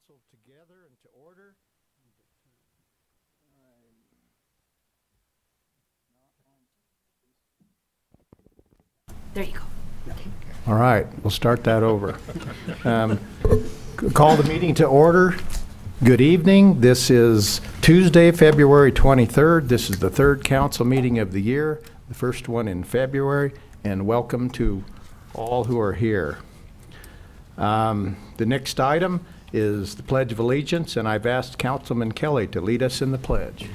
council together and to order. There you go. All right, we'll start that over. Call the meeting to order. Good evening. This is Tuesday, February 23rd. This is the third council meeting of the year, the first one in February, and welcome to all who are here. The next item is the Pledge of Allegiance, and I've asked Councilman Kelly to lead us in the pledge.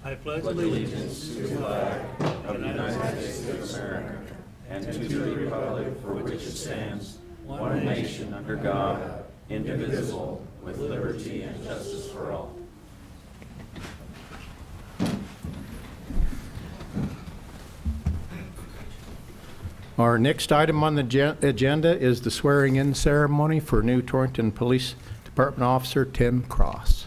I pledge allegiance to the flag of the United States of America and to the republic for which it stands, one nation under God, indivisible, with liberty and justice for all. Our next item on the agenda is the swearing-in ceremony for new Torrington Police Department Officer Tim Cross.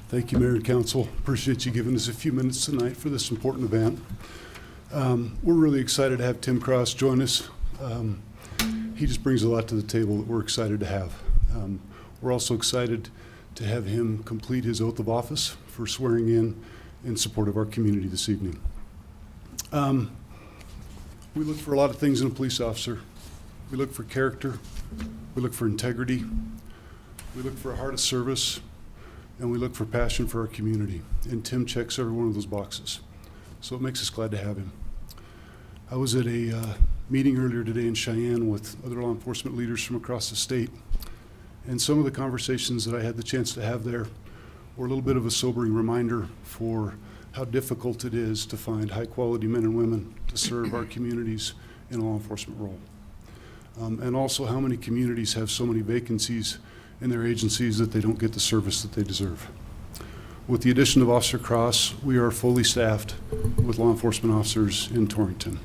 Thank you, Mayor and Council. Appreciate you giving us a few minutes tonight for this important event. We're really excited to have Tim Cross join us. He just brings a lot to the table that we're excited to have. We're also excited to have him complete his oath of office for swearing in support of our community this evening. We look for a lot of things in a police officer. We look for character, we look for integrity, we look for a heart of service, and we look for passion for our community. And Tim checks every one of those boxes. So it makes us glad to have him. I was at a meeting earlier today in Cheyenne with other law enforcement leaders from across the state. And some of the conversations that I had the chance to have there were a little bit of a sobering reminder for how difficult it is to find high quality men and women to serve our communities in a law enforcement role. And also how many communities have so many vacancies in their agencies that they don't get the service that they deserve. With the addition of Officer Cross, we are fully staffed with law enforcement officers in Torrington.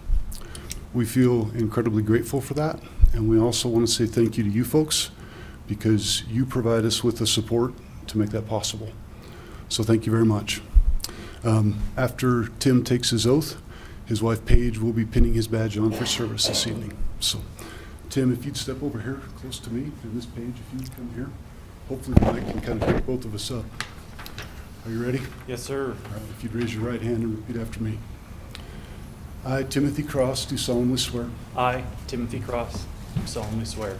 We feel incredibly grateful for that, and we also want to say thank you to you folks because you provide us with the support to make that possible. So thank you very much. After Tim takes his oath, his wife Paige will be pinning his badge on for service this evening. So Tim, if you'd step over here close to me, and this Paige, if you'd come here. Hopefully the mic can kind of pick both of us up. Are you ready? Yes, sir. All right, if you'd raise your right hand and repeat after me. I, Timothy Cross, do solemnly swear I, Timothy Cross, do solemnly swear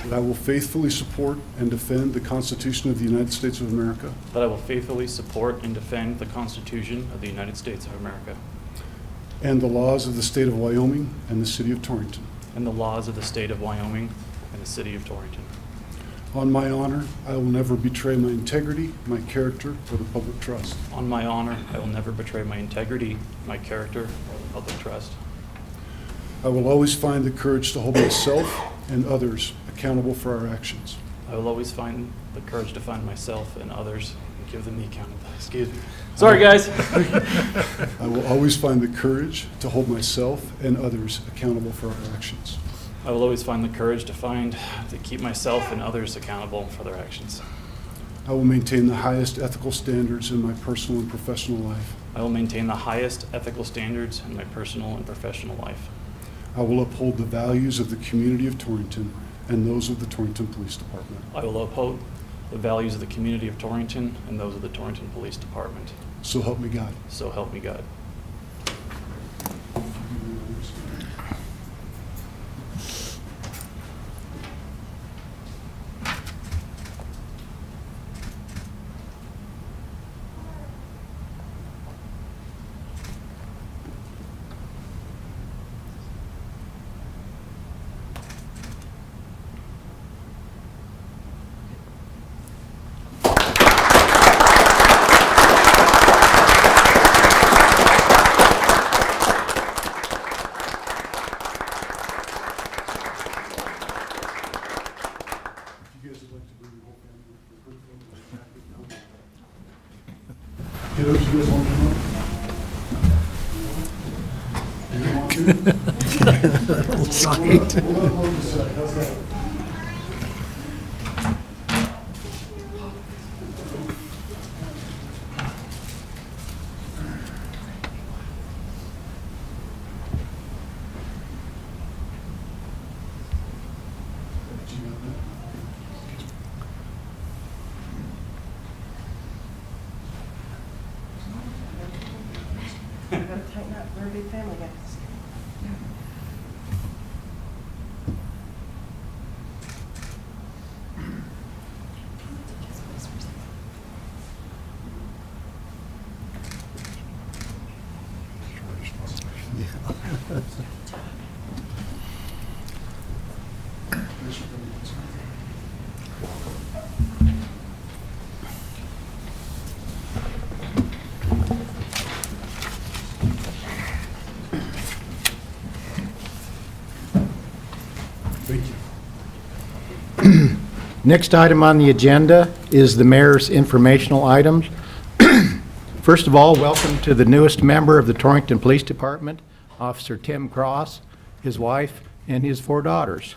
that I will faithfully support and defend the Constitution of the United States of America that I will faithfully support and defend the Constitution of the United States of America and the laws of the state of Wyoming and the city of Torrington. and the laws of the state of Wyoming and the city of Torrington. On my honor, I will never betray my integrity, my character, or the public trust. On my honor, I will never betray my integrity, my character, or the public trust. I will always find the courage to hold myself and others accountable for our actions. I will always find the courage to find myself and others and give them the accountability. Excuse me. Sorry, guys. I will always find the courage to hold myself and others accountable for our actions. I will always find the courage to keep myself and others accountable for their actions. I will maintain the highest ethical standards in my personal and professional life. I will maintain the highest ethical standards in my personal and professional life. I will uphold the values of the community of Torrington and those of the Torrington Police Department. I will uphold the values of the community of Torrington and those of the Torrington Police Department. So help me God. So help me God. Kiddos, you guys want to come up? How's that? We're a big family, guys. Thank you. Next item on the agenda is the mayor's informational items. First of all, welcome to the newest member of the Torrington Police Department, Officer Tim Cross, his wife, and his 4 daughters.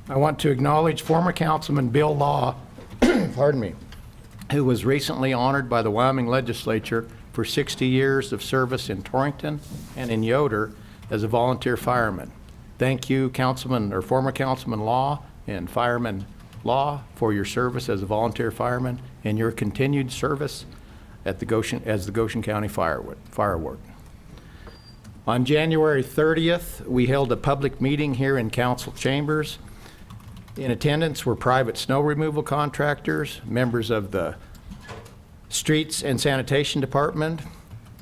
I want to acknowledge former Councilman Bill Law, pardon me, who was recently honored by the Wyoming Legislature for 60 years of service in Torrington and in Yoder as a volunteer fireman. Thank you, Councilman or former Councilman Law and Fireman Law, for your service as a volunteer fireman and your continued service at the as the Goshen County Fire Warden. On January 30th, we held a public meeting here in council chambers. In attendance were private snow removal contractors, members of the Streets and Sanitation Department,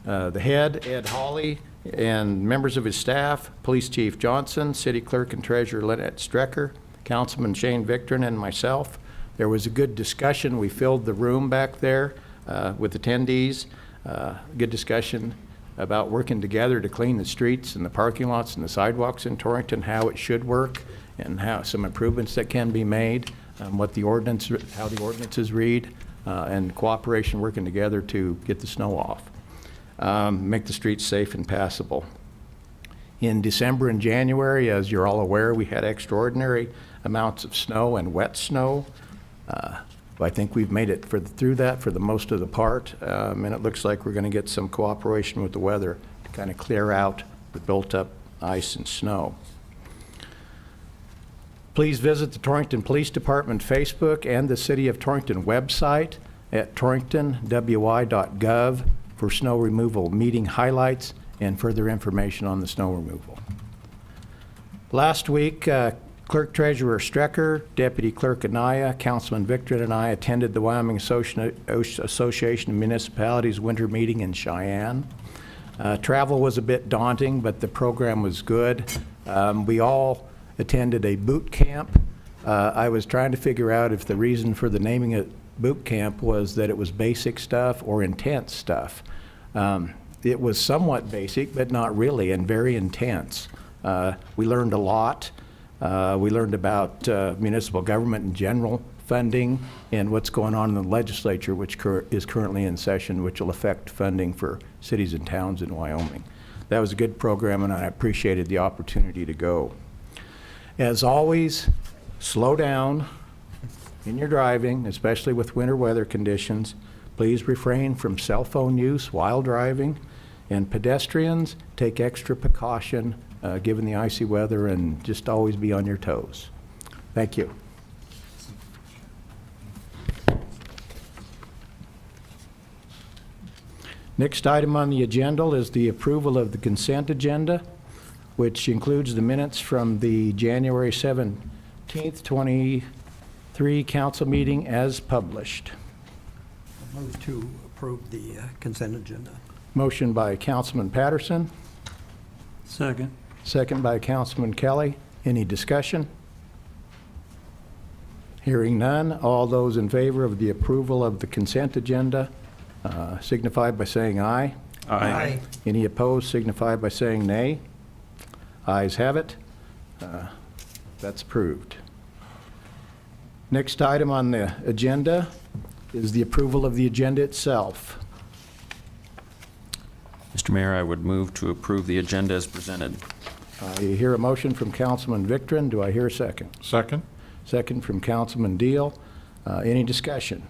the head, Ed Hawley, and members of his staff, Police Chief Johnson, City Clerk and Treasurer Lynette Strecker, Councilman Shane Victorin, and myself. There was a good discussion. We filled the room back there with attendees. Good discussion about working together to clean the streets and the parking lots and the sidewalks in Torrington, how it should work, and how some improvements that can be made, what the ordinance, how the ordinances read, and cooperation working together to get the snow off, make the streets safe and passable. In December and January, as you're all aware, we had extraordinary amounts of snow and wet snow. I think we've made it through that for the most of the part, and it looks like we're going to get some cooperation with the weather to kind of clear out the built-up ice and snow. Please visit the Torrington Police Department Facebook and the City of Torrington website at torringtonwy.gov for snow removal meeting highlights and further information on the snow removal. Last week, Clerk Treasurer Strecker, Deputy Clerk Anaya, Councilman Victorin, and I attended the Wyoming Association of Municipalities winter meeting in Cheyenne. Travel was a bit daunting, but the program was good. We all attended a boot camp. I was trying to figure out if the reason for the naming it boot camp was that it was basic stuff or intense stuff. It was somewhat basic, but not really, and very intense. We learned a lot. We learned about municipal government in general, funding, and what's going on in the legislature, which is currently in session, which will affect funding for cities and towns in Wyoming. That was a good program, and I appreciated the opportunity to go. As always, slow down in your driving, especially with winter weather conditions. Please refrain from cell phone use while driving, and pedestrians, take extra precaution given the icy weather, and just always be on your toes. Thank you. Next item on the agenda is the approval of the consent agenda, which includes the minutes from the January 17th, 2023 council meeting as published. I move to approve the consent agenda. Motion by Councilman Patterson, Second. second by Councilman Kelly. Any discussion? Hearing none, all those in favor of the approval of the consent agenda signify by saying aye. Aye. Any opposed signify by saying nay. Ayes have it. That's approved. Next item on the agenda is the approval of the agenda itself. Mr. Mayor, I would move to approve the agenda as presented. I hear a motion from Councilman Victorin. Do I hear a second? Second. Second from Councilman Deal. Any discussion?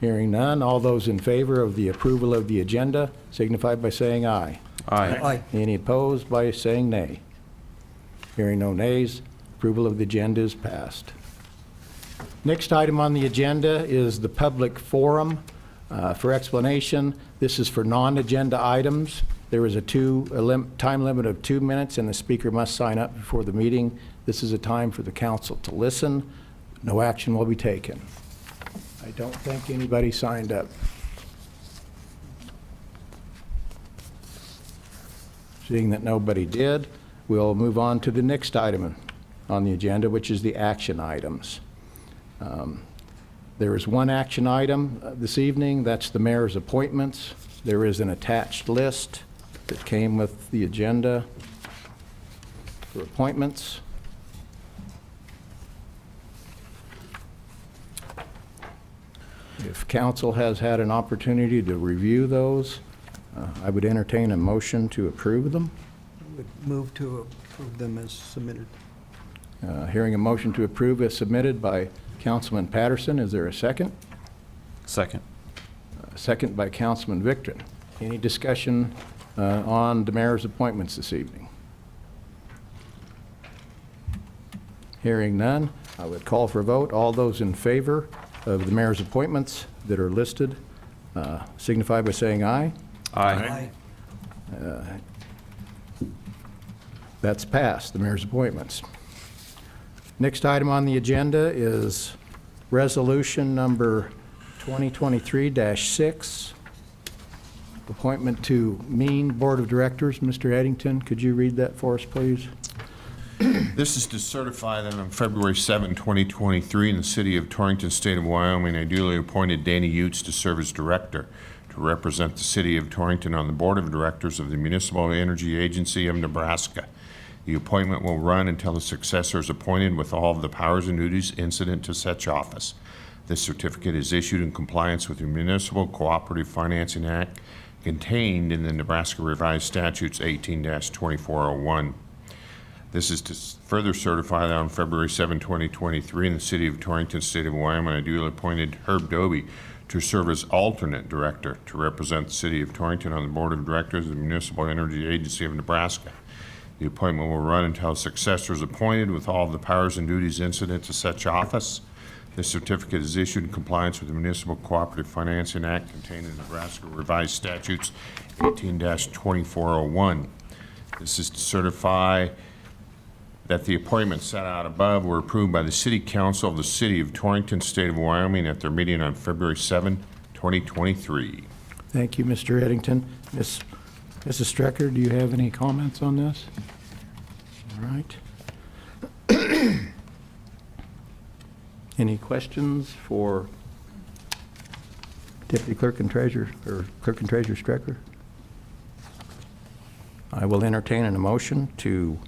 Hearing none, all those in favor of the approval of the agenda signify by saying aye. Aye. Any opposed by saying nay. Hearing no nays, approval of the agenda is passed. Next item on the agenda is the public forum For explanation, this is for non-agenda items. There is a time limit of 2 minutes, and the speaker must sign up before the meeting. This is a time for the council to listen. No action will be taken. I don't think anybody signed up. Seeing that nobody did, we'll move on to the next item on the agenda, which is the action items. There is one action item this evening. That's the mayor's appointments. There is an attached list that came with the agenda for appointments. If council has had an opportunity to review those, I would entertain a motion to approve them. Would move to approve them as submitted. Hearing a motion to approve as submitted by Councilman Patterson, is there a second? Second. Second by Councilman Victor. Any discussion on the mayor's appointments this evening? Hearing none, I would call for a vote. All those in favor of the mayor's appointments that are listed signify by saying aye. Aye. That's passed, the mayor's appointments. Next item on the agenda is resolution number 2023-6, appointment to Mean Board of Directors. Mr. Eddington, could you read that for us, please? This is to certify that on February 7, 2023, in the city of Torrington, state of Wyoming, I duly appointed Danny Utes to serve as director to represent the city of Torrington on the board of directors of the Municipal Energy Agency of Nebraska. The appointment will run until the successor is appointed with all of the powers and duties incident to such office. This certificate is issued in compliance with the Municipal Cooperative Financing Act contained in the Nebraska Revised Statutes 18-2401. This is to further certify that on February 7, 2023, in the city of Torrington, state of Wyoming, I duly appointed Herb Doby to serve as alternate director to represent the city of Torrington on the board of directors of the Municipal Energy Agency of Nebraska. The appointment will run until a successor is appointed with all of the powers and duties incident to such office. This certificate is issued in compliance with the Municipal Cooperative Financing Act contained in Nebraska Revised Statutes 18-2401. This is to certify that the appointments set out above were approved by the City Council of the City of Torrington, State of Wyoming, at their meeting on February 7, 2023. Thank you, Mr. Eddington. Mrs. Strecker, do you have any comments on this? All right. Any questions for Deputy Clerk and Treasurer, or Clerk and Treasurer Strecker? I will entertain an motion to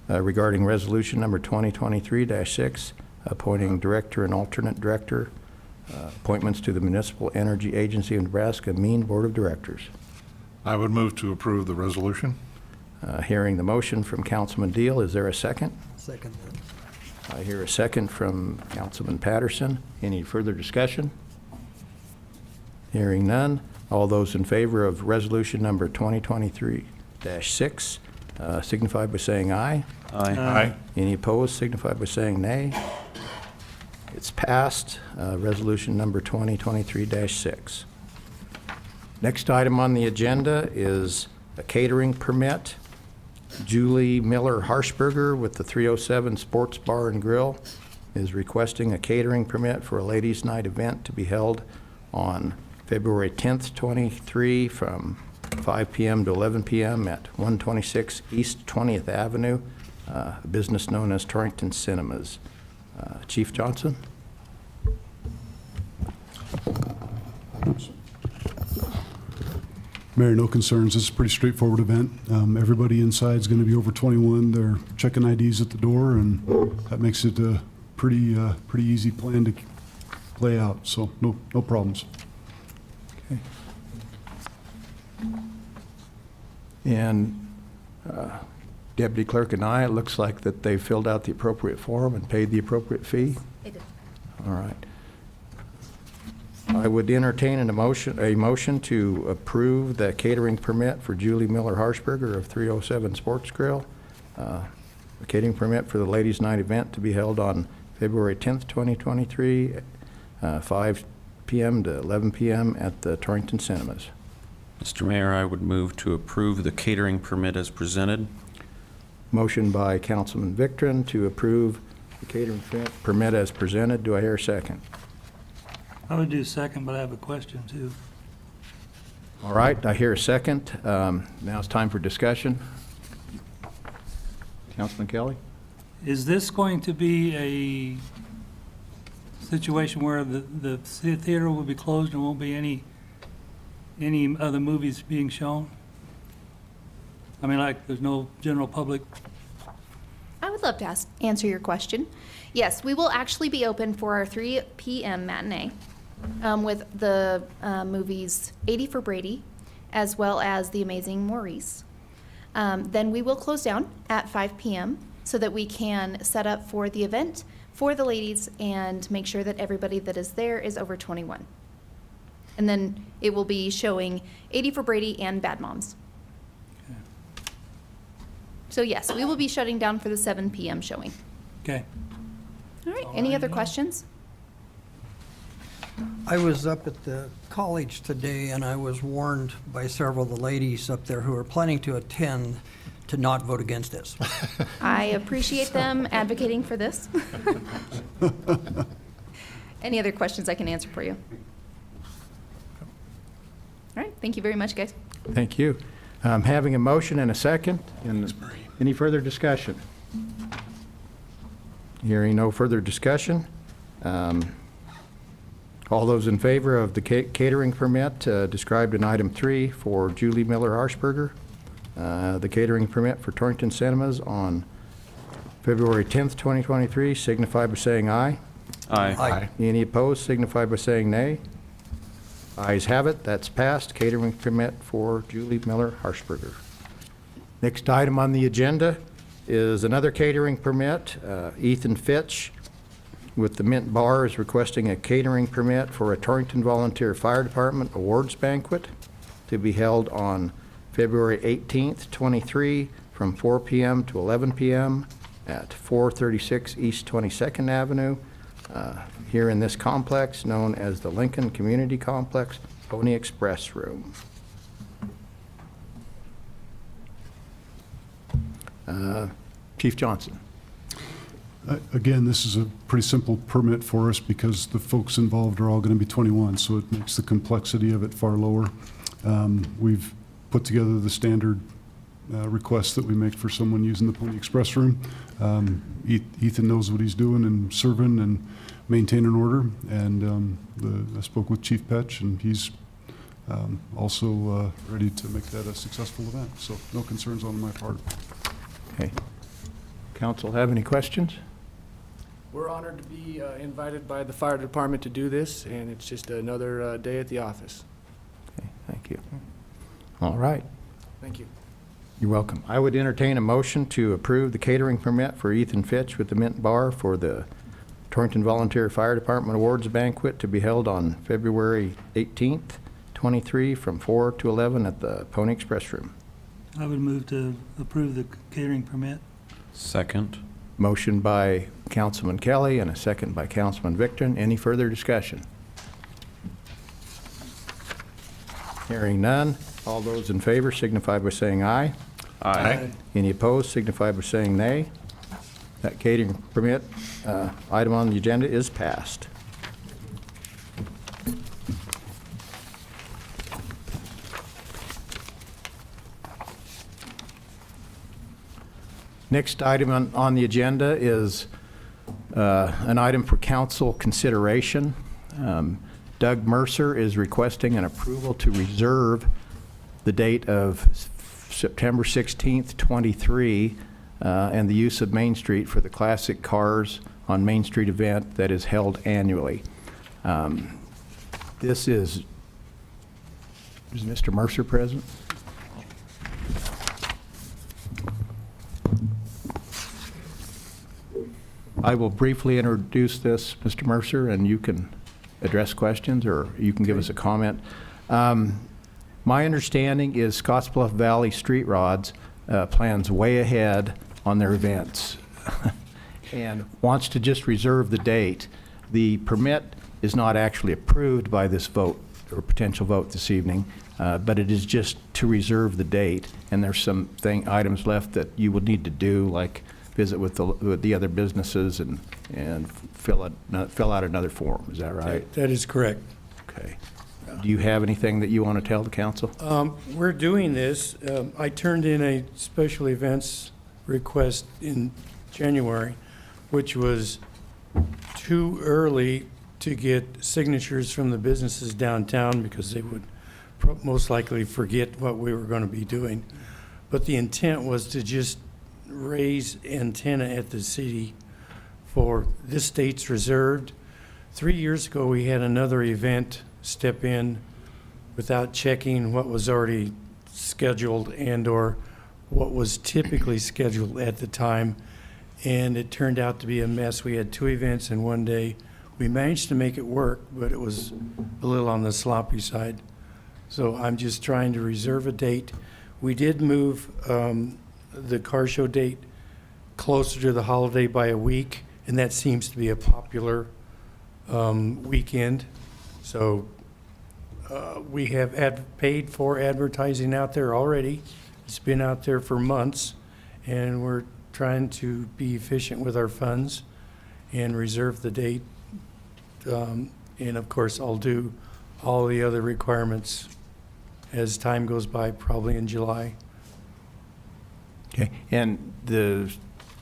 regarding resolution number 2023-6, appointing director and alternate director, appointments to the Municipal Energy Agency of Nebraska Mean Board of Directors. I would move to approve the resolution. Hearing the motion from Councilman Deal, is there a second? Second. I hear a second from Councilman Patterson. Any further discussion? Hearing none. All those in favor of resolution number 2023-6 signify by saying aye. Aye. Any opposed signify by saying nay. It's passed. Resolution number 2023-6. Next item on the agenda is a catering permit. Julie Miller Harshberger with the 307 Sports Bar and Grill is requesting a catering permit for a ladies' night event to be held on February 10th, 23 from 5 p.m. to 11 p.m. at 126 East 20th Avenue, a business known as Torrington Cinemas. Chief Johnson? Mayor, no concerns. This is a pretty straightforward event. Everybody inside is going to be over 21. They're checking IDs at the door, and that makes it a pretty easy plan to play out. So no problems. Okay. And Deputy Clerk and I, it looks like that they filled out the appropriate form and paid the appropriate fee. They did. All right. I would entertain a motion to approve the catering permit for Julie Miller Harshberger of 307 Sports Grill, a catering permit for the ladies' night event to be held on February 10th, 2023, p.m. to 11 p.m. at the Torrington Cinemas. Mr. Mayor, I would move to approve the catering permit as presented. Motion by Councilman Victorine to approve the catering permit as presented. Do I hear a second? I would do second, but I have a question too. All right, I hear a second. Now it's time for discussion. Councilman Kelly? Is this going to be a situation where the theater will be closed and won't be any other movies being shown? I mean, like, there's no general public? I would love to answer your question. Yes, we will actually be open for our 3 p.m. matinee with the movies 80 for Brady, as well as The Amazing Maurice. Then we will close down at 5 p.m. so that we can set up for the event for the ladies and make sure that everybody that is there is over 21. And then it will be showing 80 for Brady and Bad Moms. Okay. So yes, we will be shutting down for the 7 p.m. showing. Okay. All right, any other questions? I was up at the college today, and I was warned by several of the ladies up there who are planning to attend to not vote against this. I appreciate them advocating for this. Any other questions I can answer for you? All right, thank you very much, guys. Thank you. Having a motion and a second. And any further discussion? Hearing no further discussion. All those in favor of the catering permit described in item 3 for Julie Miller Harshberger, the catering permit for Torrington Cinemas on February 10th, 2023, signify by saying aye. Aye. Any opposed, signify by saying nay. Ayes have it, that's passed. Catering permit for Julie Miller Harshberger. Next item on the agenda is another catering permit. Ethan Fitch with the Mint Bar is requesting a catering permit for a Torrington Volunteer Fire Department Awards Banquet to be held on February 18th, 23, from 4 p.m. to 11 p.m. at 436 East 22nd Avenue, here in this complex known as the Lincoln Community Complex Pony Express Room. Chief Johnson. Again, this is a pretty simple permit for us because the folks involved are all going to be 21, so it makes the complexity of it far lower. We've put together the standard requests that we make for someone using the Pony Express Room. Ethan knows what he's doing and serving and maintaining order, and I spoke with Chief Petch, and he's also ready to make that a successful event, so no concerns on my part. Okay. Council have any questions? We're honored to be invited by the fire department to do this, and it's just another day at the office. Okay, thank you. All right. Thank you. You're welcome. I would entertain a motion to approve the catering permit for Ethan Fitch with the Mint Bar for the Torrington Volunteer Fire Department Awards Banquet to be held on February 18th, 23, from 4 to 11 at the Pony Express Room. I would move to approve the catering permit. Second. Motion by Councilman Kelly and a second by Councilman Victorine. Any further discussion? Hearing none. All those in favor signify by saying aye. Aye. Any opposed signify by saying nay. That catering permit item on the agenda is passed. Next item on the agenda is an item for council consideration. Doug Mercer is requesting an approval to reserve the date of September 16th, 23, and the use of Main Street for the Classic Cars on Main Street event that is held annually. Is Mr. Mercer present? I will briefly introduce this, Mr. Mercer, and you can address questions or you can give us a comment. My understanding is Scottsbluff Valley Street Rods plans way ahead on their events and wants to just reserve the date. The permit is not actually approved by this vote or potential vote this evening, but it is just to reserve the date. And there's some items left that you would need to do, like visit with the other businesses and fill out another form. Is that right? That is correct. Okay. Do you have anything that you want to tell the council? We're doing this. I turned in a special events request in January, which was too early to get signatures from the businesses downtown because they would most likely forget what we were going to be doing. But the intent was to just raise antenna at the city for this date's reserved. 3 years ago, we had another event step in without checking what was already scheduled and/or what was typically scheduled at the time, and it turned out to be a mess. We had 2 events in one day. We managed to make it work, but it was a little on the sloppy side. So I'm just trying to reserve a date. We did move the car show date closer to the holiday by a week, and that seems to be a popular weekend. So we have paid for advertising out there already. It's been out there for months, and we're trying to be efficient with our funds and reserve the date. And of course, I'll do all the other requirements as time goes by, probably in July. Okay. And the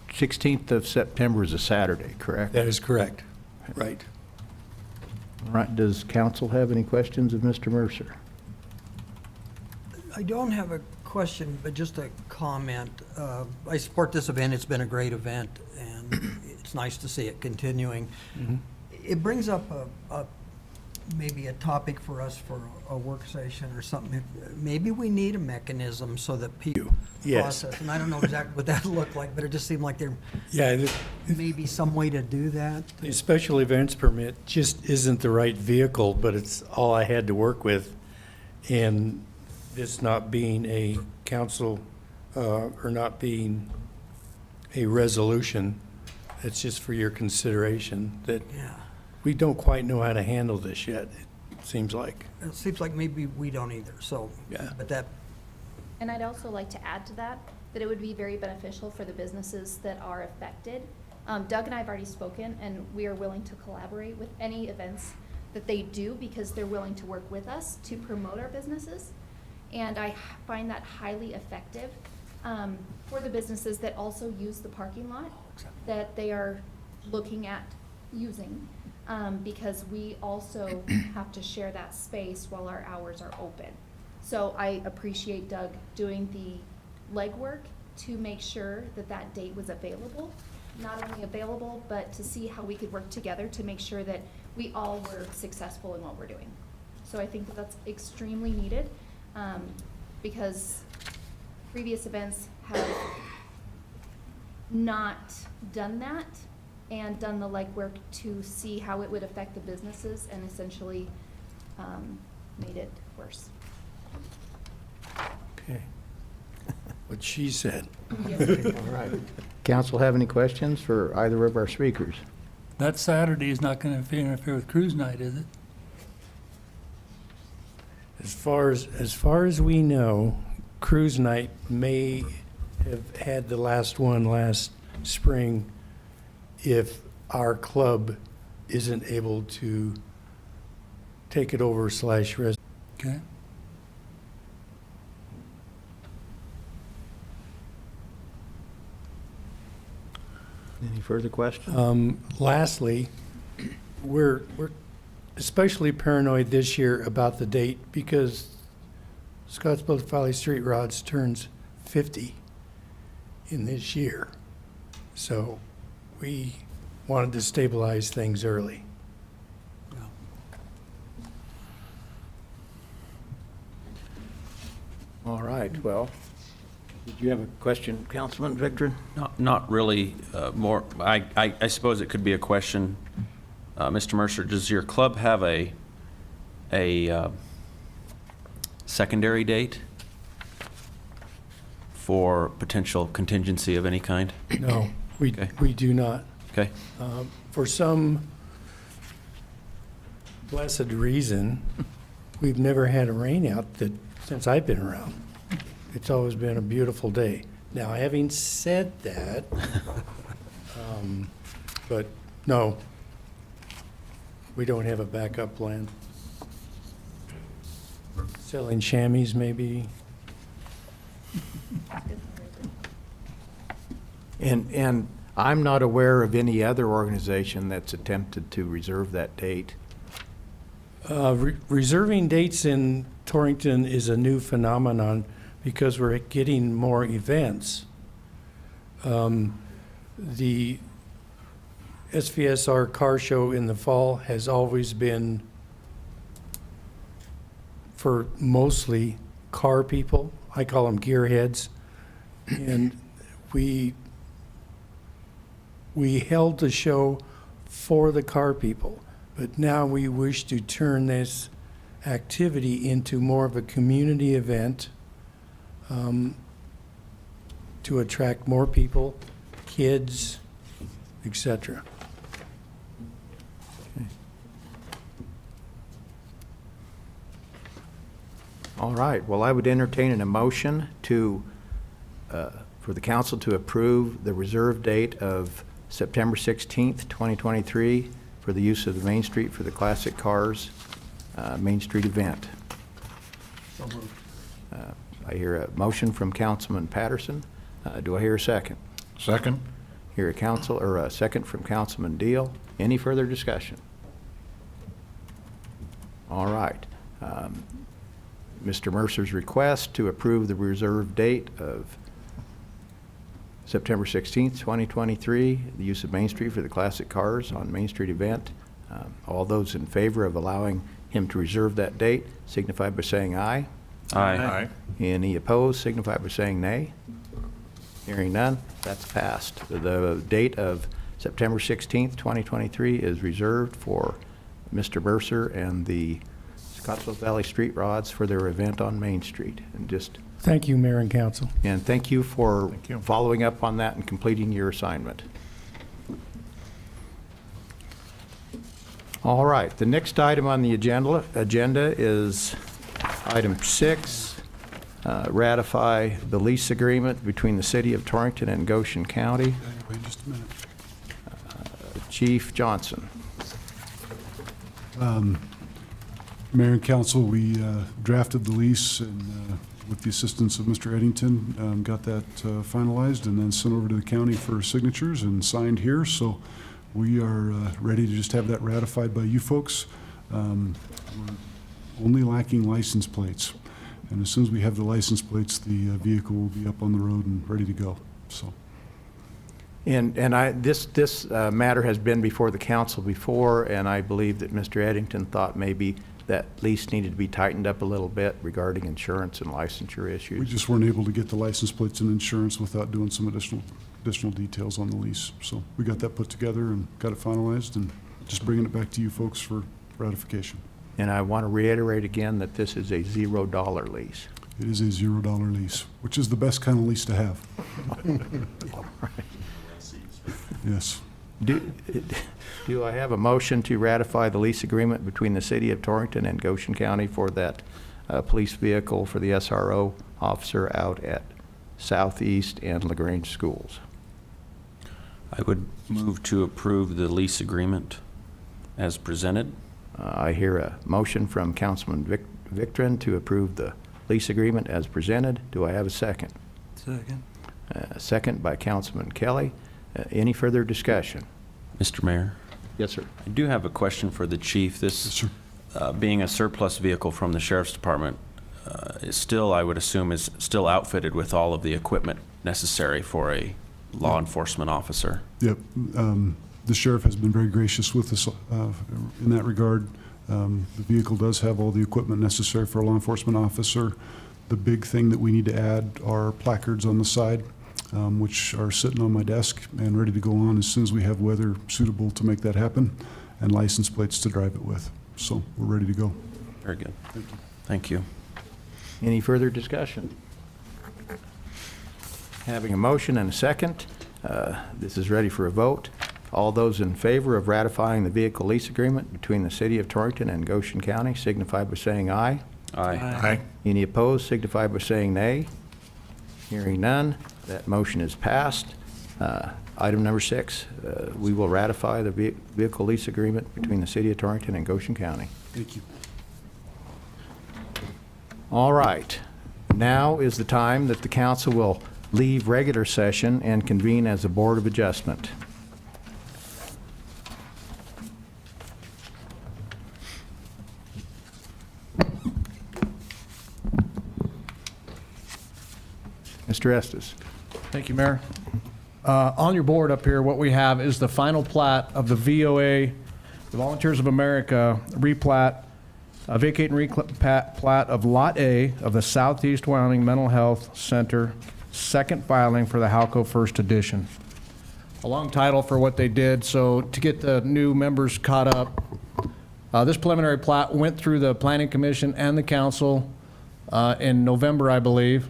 16th of September is a Saturday, correct? That is correct. Right. All right. Does council have any questions of Mr. Mercer? I don't have a question, but just a comment. I support this event. It's been a great event, and it's nice to see it continuing. It brings up maybe a topic for us for a work session or something. Maybe we need a mechanism so that people Yes. process, and I don't know exactly what that looked like, but it just seemed like there Yeah, may be some way to do that. the special events permit just isn't the right vehicle, but it's all I had to work with. And this not being a council, or not being a resolution, it's just for your consideration that Yeah. we don't quite know how to handle this yet, it seems like. It seems like maybe we don't either, so. Yeah. But that, And I'd also like to add to that it would be very beneficial for the businesses that are affected. Doug and I have already spoken, and we are willing to collaborate with any events that they do because they're willing to work with us to promote our businesses. And I find that highly effective for the businesses that also use the parking lot that they are looking at using, because we also have to share that space while our hours are open. So I appreciate Doug doing the legwork to make sure that that date was available. Not only available, but to see how we could work together to make sure that we all were successful in what we're doing. So I think that that's extremely needed, because previous events have not done that and done the legwork to see how it would affect the businesses and essentially made it worse. Okay. What she said. All right. Council have any questions for either of our speakers? That Saturday is not going to interfere with cruise night, is it? As far as we know, cruise night may have had the last one last spring if our club isn't able to take it over / res. Okay. Any further questions? Lastly, we're especially paranoid this year about the date because Scottsbluff Valley Street Rods turns 50 in this year. So we wanted to stabilize things early. All right, well, did you have a question, Councilman Victor? Not really, more, I suppose it could be a question. Mr. Mercer, does your club have a secondary date for potential contingency of any kind? No, we Okay. we do not. Okay, For some blessed reason, we've never had a rainout since I've been around. It's always been a beautiful day. Now, having said that, but no, we don't have a backup plan. Selling chamois, maybe. And I'm not aware of any other organization that's attempted to reserve that date. Reserving dates in Torrington is a new phenomenon because we're getting more events. The SVSR car show in the fall has always been for mostly car people. I call them gearheads. And we held the show for the car people, but now we wish to turn this activity into more of a community event to attract more people, kids, etc. All right, well, I would entertain an emotion to, for the council to approve the reserve date of September 16th, 2023 for the use of the Main Street for the Classic Cars Main Street event. I hear a motion from Councilman Patterson. Do I hear a second? Second? Hear a second from Councilman Deal. Any further discussion? All right. Mr. Mercer's request to approve the reserve date of September 16th, 2023, the use of Main Street for the Classic Cars on Main Street event. All those in favor of allowing him to reserve that date signify by saying aye. Aye. Any opposed signify by saying nay. Hearing none, that's passed. The date of September 16th, 2023 is reserved for Mr. Mercer and the Scottsville Valley Street Rods for their event on Main Street. Thank you, Mayor and Council. And thank you for Thank you. following up on that and completing your assignment. All right, the next item on the agenda is item 6, ratify the lease agreement between the City of Torrington and Goshen County. Wait just a minute. Chief Johnson. Mayor and council, we drafted the lease and with the assistance of Mr. Eddington, got that finalized and then sent over to the county for signatures and signed here. So we are ready to just have that ratified by you folks. We're only lacking license plates. And as soon as we have the license plates, the vehicle will be up on the road and ready to go. So. And this matter has been before the council before, and I believe that Mr. Eddington thought maybe that lease needed to be tightened up a little bit regarding insurance and licensure issues. We just weren't able to get the license plates and insurance without doing some additional details on the lease. So we got that put together and got it finalized and just bringing it back to you folks for ratification. And I want to reiterate again that this is a $0 lease. It is a $0 lease, which is the best kind of lease to have. Yes. Do I have a motion to ratify the lease agreement between the City of Torrington and Goshen County for that police vehicle for the SRO officer out at Southeast and LaGrange schools? I would move to approve the lease agreement as presented. I hear a motion from Councilman Victrin to approve the lease agreement as presented. Do I have a second? Second. Second by Councilman Kelly. Any further discussion? Mr. Mayor, Yes, sir. I do have a question for the chief. This, being a surplus vehicle from the sheriff's department, is still, I would assume, is still outfitted with all of the equipment necessary for a law enforcement officer. Yep. The sheriff has been very gracious with us in that regard. The vehicle does have all the equipment necessary for a law enforcement officer. The big thing that we need to add are placards on the side, which are sitting on my desk and ready to go on as soon as we have weather suitable to make that happen, and license plates to drive it with. So we're ready to go. Very good. Thank you. Any further discussion? Having a motion and a second, this is ready for a vote. All those in favor of ratifying the vehicle lease agreement between the City of Torrington and Goshen County signify by saying aye. Aye. Any opposed signify by saying nay. Hearing none, that motion is passed. Item number 6, we will ratify the vehicle lease agreement between the City of Torrington and Goshen County. Thank you. All right. Now is the time that the council will leave regular session and convene as a Board of Adjustment. Mr. Estes. Thank you, Mayor. On your board up here, what we have is the final plat of the VOA, the Volunteers of America replat, vacate and replat of Lot A of the Southeast Wyoming Mental Health Center, second filing for the Halco First Edition. A long title for what they did, so to get the new members caught up, this preliminary plat went through the Planning Commission and the council in November, I believe.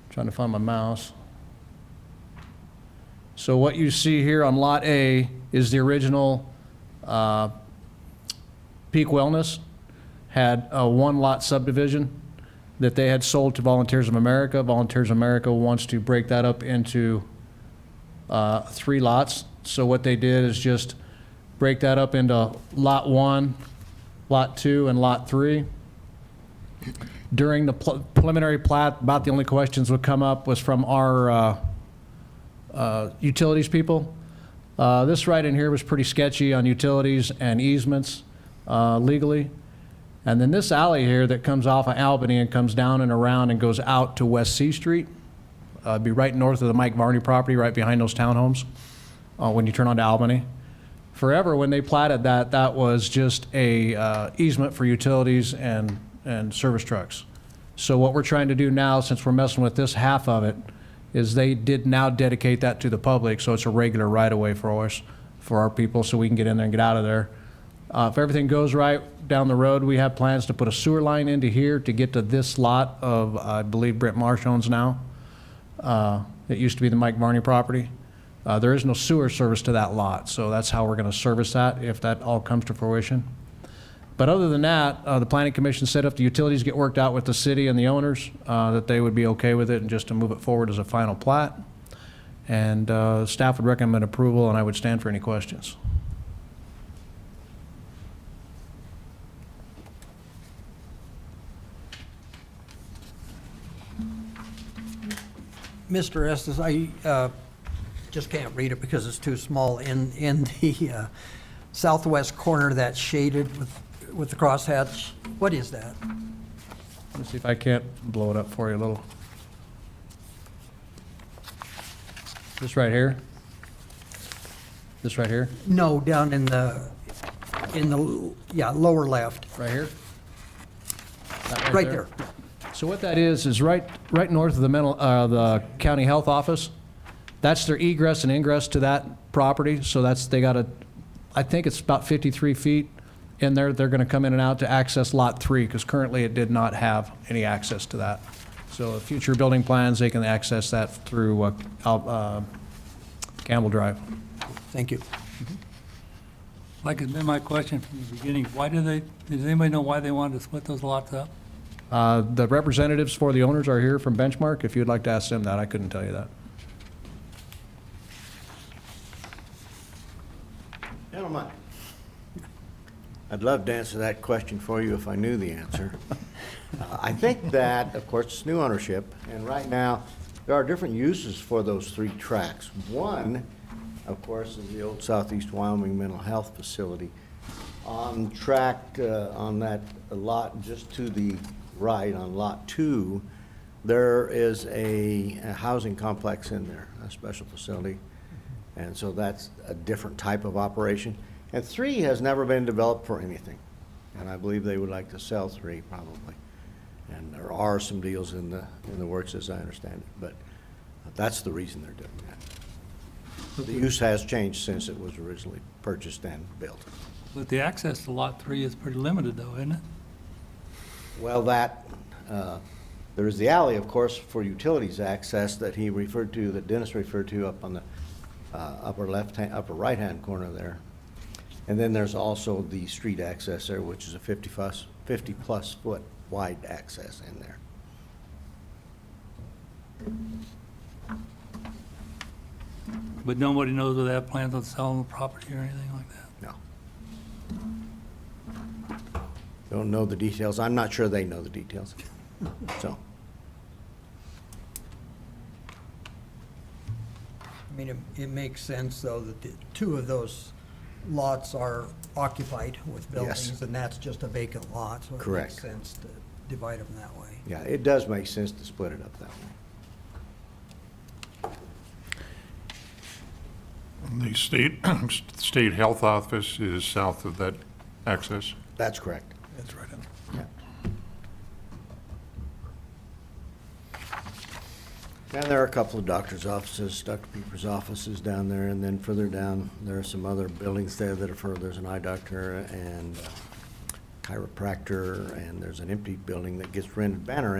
Trying to find my mouse. So what you see here on Lot A is the original Peak Wellness, had a one-lot subdivision that they had sold to Volunteers of America. Volunteers of America wants to break that up into 3 lots. So what they did is just break that up into Lot 1, Lot 2, and Lot 3. During the preliminary plat, about the only questions would come up was from our utilities people. This right in here was pretty sketchy on utilities and easements legally. And then this alley here that comes off of Albany and comes down and around and goes out to West C Street, be right north of the Mike Varney property, right behind those townhomes when you turn onto Albany. Forever, when they platted that, that was just a easement for utilities and service trucks. So what we're trying to do now, since we're messing with this half of it, is they did now dedicate that to the public, so it's a regular right-of-way for us, for our people, so we can get in there and get out of there. If everything goes right down the road, we have plans to put a sewer line into here to get to this lot of, I believe Brent Marsh owns now. It used to be the Mike Varney property. There is no sewer service to that lot, so that's how we're going to service that if that all comes to fruition. But other than that, the Planning Commission said if the utilities get worked out with the city and the owners, that they would be okay with it and just to move it forward as a final plat. And staff would recommend approval, and I would stand for any questions. Mr. Estes, I just can't read it because it's too small. In the southwest corner that's shaded with the crosshatch, what is that? Let's see if I can't blow it up for you a little. This right here? This right here? No, down in the lower left, Right here? That right there. So what that is right north of the county health office. That's their egress and ingress to that property. So they got I think it's about 53 feet in there. They're going to come in and out to access Lot 3 because currently it did not have any access to that. So future building plans, they can access that through Campbell Drive. Thank you. Like it's been my question from the beginning, does anybody know why they wanted to split those lots up? The representatives for the owners are here from Benchmark. If you'd like to ask them that, I couldn't tell you that. Gentlemen, I'd love to answer that question for you if I knew the answer. I think that, of course, it's new ownership, and right now, there are different uses for those 3 tracks. One, of course, is the old Southeast Wyoming Mental Health Facility. On track, on that lot just to the right, on Lot 2, there is a housing complex in there, a special facility. And so that's a different type of operation. And 3 has never been developed for anything. And I believe they would like to sell 3 probably. And there are some deals in the works as I understand it, but that's the reason they're doing that. The use has changed since it was originally purchased and built. But the access to Lot 3 is pretty limited though, isn't it? Well, there is the alley, of course, for utilities access that he referred to, that Dennis referred to up on the upper right-hand corner there. And then there's also the street access there, which is a 50-plus foot wide access in there. But nobody knows whether they have plans on selling the property or anything like that? No. Don't know the details. I'm not sure they know the details. So, I mean, it makes sense, though, that the two of those lots are occupied with buildings, Yes. and that's just a vacant lot, so it Correct. makes sense to divide them that way. yeah, it does make sense to split it up that way. The state health office is south of that access? That's correct. That's right. Yeah. And there are a couple of doctor's offices, Dr. Peeper's offices down there, and then further down, there are some other buildings there that are there's an eye doctor and chiropractor, and there's an empty building that gets rented. Banner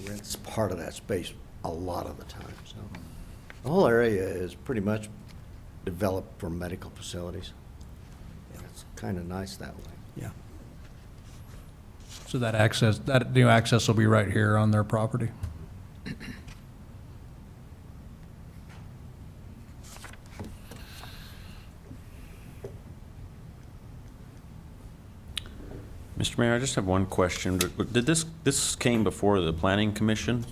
rents part of that space a lot of the time, so. The whole area is pretty much developed for medical facilities. It's kind of nice that way. Yeah. So that new access will be right here on their property? Mr. Mayor, I just have one question. Did this came before the Planning Commission?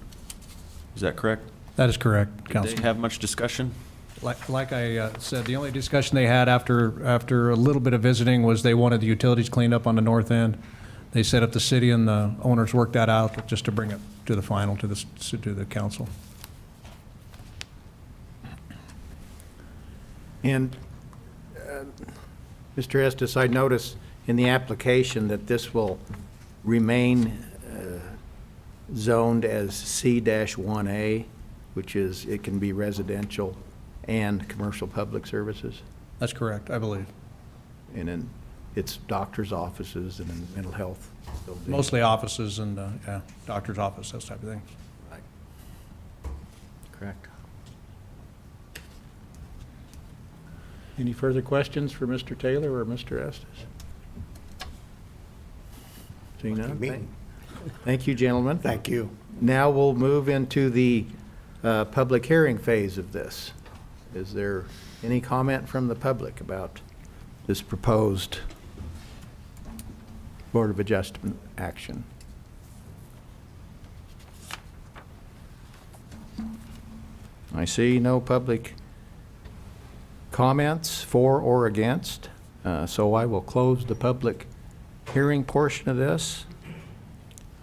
Is that correct? That is correct, Did they Councilman. have much discussion? Like I said, the only discussion they had after a little bit of visiting was they wanted the utilities cleaned up on the north end. They said if the city and the owners worked that out, just to bring it to the final, to the council. And, Mr. Estes, I notice in the application that this will remain zoned as C-1A, which is, it can be residential and commercial public services. That's correct, I believe. And then it's doctor's offices and then mental health buildings. Mostly offices and, yeah, doctor's office, those type of things. Right. Correct. Any further questions for Mr. Taylor or Mr. Estes? Seeing Lucky none? me. Thank you, gentlemen. Thank you. Now we'll move into the public hearing phase of this. Is there any comment from the public about this proposed Board of Adjustment action? I see no public comments for or against, so I will close the public hearing portion of this.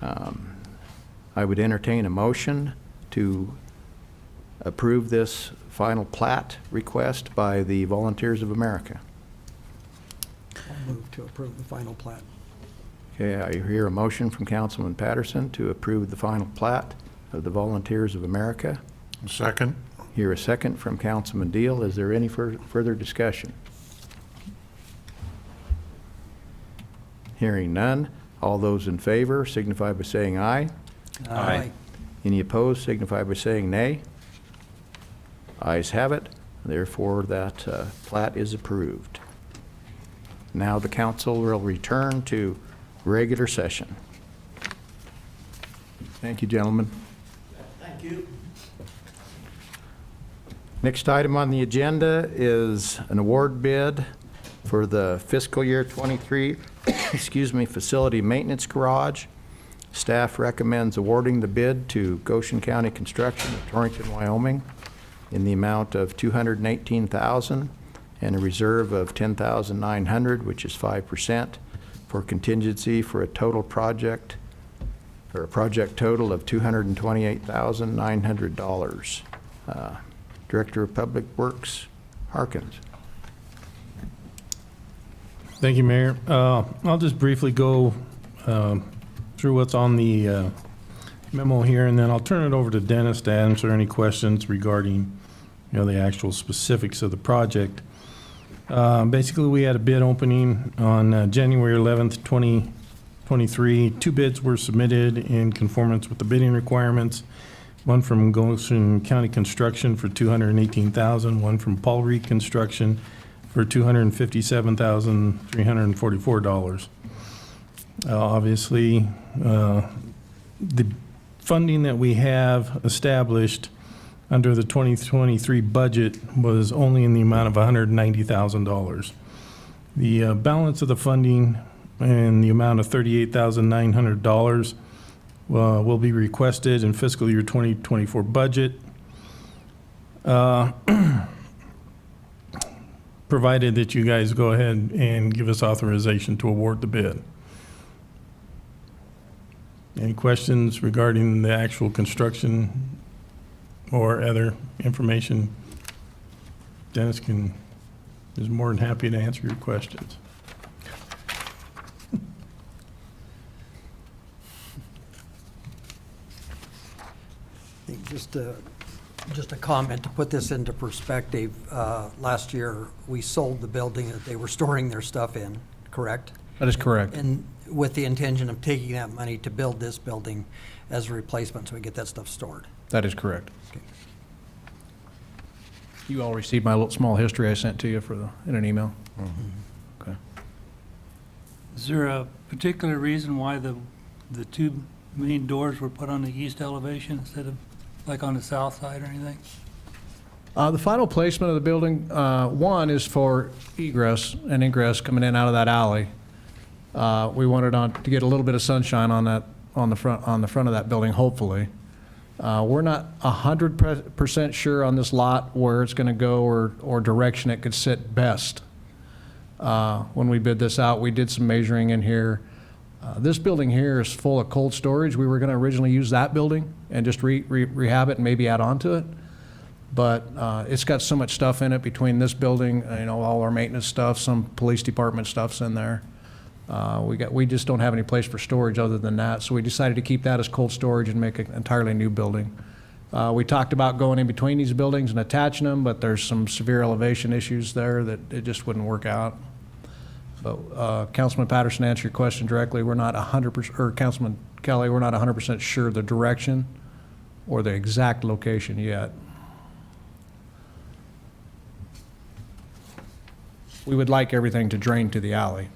I would entertain a motion to approve this final plat request by the Volunteers of America. I'll move to approve the final plat. Okay, I hear a motion from Councilman Patterson to approve the final plat of the Volunteers of America. Second? Hear a second from Councilman Deal. Is there any further discussion? Hearing none. All those in favor signify by saying aye. Aye. Any opposed signify by saying nay. Ayes have it. Therefore, that plat is approved. Now the council will return to regular session. Thank you, gentlemen. Thank you. Next item on the agenda is an award bid for the fiscal year 23, facility maintenance garage. Staff recommends awarding the bid to Goshen County Construction of Torrington, Wyoming in the amount of $218,000 and a reserve of $10,900, which is 5%, for contingency for a total project, or a project total of $228,900. Director of Public Works, Harkins. Thank you, Mayor. I'll just briefly go through what's on the memo here, and then I'll turn it over to Dennis to answer any questions regarding, the actual specifics of the project. Basically, we had a bid opening on January 11th, 2023. 2 bids were submitted in conformance with the bidding requirements. one from Goshen County Construction for $218,000, one from Paul Reed Construction for $257,344. Obviously, the funding that we have established under the 2023 budget was only in the amount of $190,000. The balance of the funding in the amount of $38,900 will be requested in fiscal year 2024 budget, provided that you guys go ahead and give us authorization to award the bid. Any questions regarding the actual construction or other information? Dennis is more than happy to answer your questions. I think just a comment to put this into perspective. Last year, we sold the building that they were storing their stuff in, correct? That is correct. And with the intention of taking that money to build this building as a replacement so we get that stuff stored. That is correct. Okay. You all received my little small history I sent to you in an email? Okay. Is there a particular reason why the two main doors were put on the east elevation instead of like on the south side or anything? The final placement of the building, one is for egress and ingress coming in out of that alley. We wanted to get a little bit of sunshine on the front of that building, hopefully. We're not 100% sure on this lot where it's going to go or direction it could sit best. When we bid this out, we did some measuring in here. This building here is full of cold storage. We were going to originally use that building and just rehab it and maybe add on to it. But it's got so much stuff in it between this building, all our maintenance stuff, some police department stuff's in there. We just don't have any place for storage other than that, so we decided to keep that as cold storage and make an entirely new building. We talked about going in between these buildings and attaching them, but there's some severe elevation issues there that it just wouldn't work out. But Councilman Patterson, to answer your question directly, we're not 100%, or Councilman Kelly, we're not 100% sure the direction or the exact location yet. We would like everything to drain to the alley.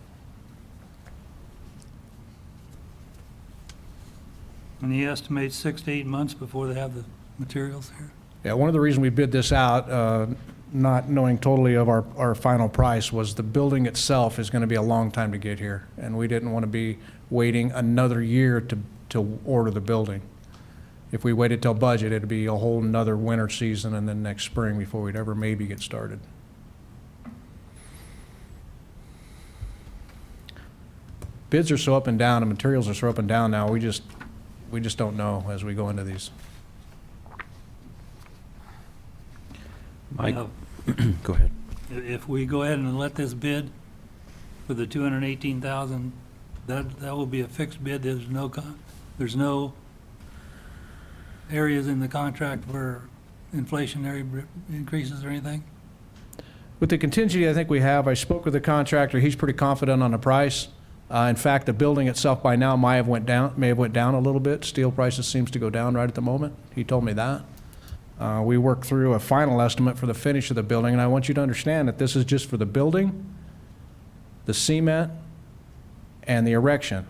And he estimates 6 to 8 months before they have the materials here. Yeah, one of the reasons we bid this out, not knowing totally of our final price, was the building itself is going to be a long time to get here, and we didn't want to be waiting another year to order the building. If we waited till budget, it'd be a whole another winter season and then next spring before we'd ever maybe get started. Bids are so up and down, and materials are so up and down now, we just don't know as we go into these. Mike, Now, go ahead. If we go ahead and let this bid for the 218,000, that will be a fixed bid. There's no areas in the contract where inflationary increases or anything? With the contingency I think we have, I spoke with the contractor. He's pretty confident on the price. In fact, the building itself by now may have went down a little bit. Steel prices seems to go down right at the moment. He told me that. We worked through a final estimate for the finish of the building, and I want you to understand that this is just for the building, the cement, and the erection.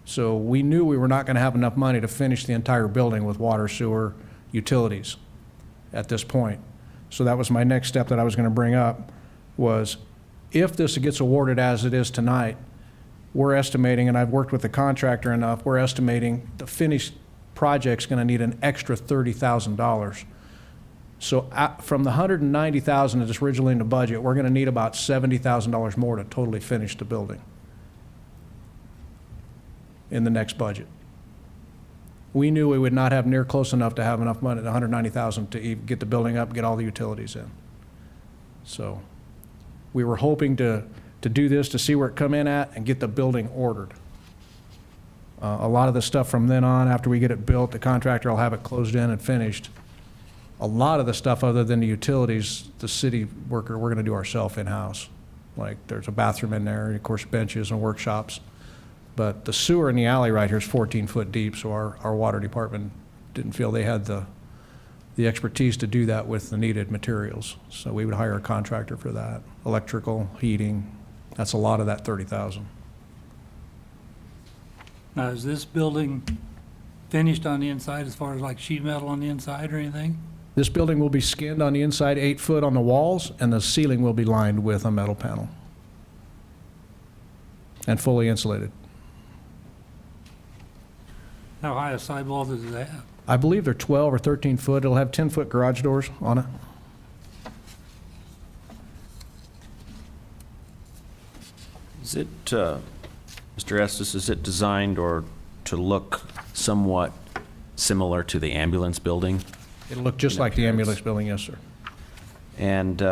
So we knew we were not going to have enough money to finish the entire building with water, sewer, utilities at this point. So that was my next step that I was going to bring up, was if this gets awarded as it is tonight, we're estimating, and I've worked with the contractor enough, we're estimating the finished project's going to need an extra $30,000. So from the $190,000 that is originally in the budget, we're going to need about $70,000 more to totally finish the building in the next budget. We knew we would not have near close enough to have enough money, the $190,000, to even get the building up, get all the utilities in. So we were hoping to do this, to see where it come in at and get the building ordered. A lot of the stuff from then on, after we get it built, the contractor will have it closed in and finished. A lot of the stuff other than the utilities, the city worker, we're going to do ourselves in-house. Like there's a bathroom in there, and of course benches and workshops. But the sewer in the alley right here is 14 foot deep, so our water department didn't feel they had the expertise to do that with the needed materials. So we would hire a contractor for that. Electrical, heating, that's a lot of that 30,000. Now, is this building finished on the inside as far as like sheet metal on the inside or anything? This building will be skinned on the inside, 8 foot on the walls, and the ceiling will be lined with a metal panel and fully insulated. How high a sidewall does it have? I believe they're 12 or 13 foot. It'll have 10-foot garage doors on it. Is it, Mr. Estes, is it designed or to look somewhat similar to the ambulance building? It'll look just In like the appearance. ambulance building, yes, sir. And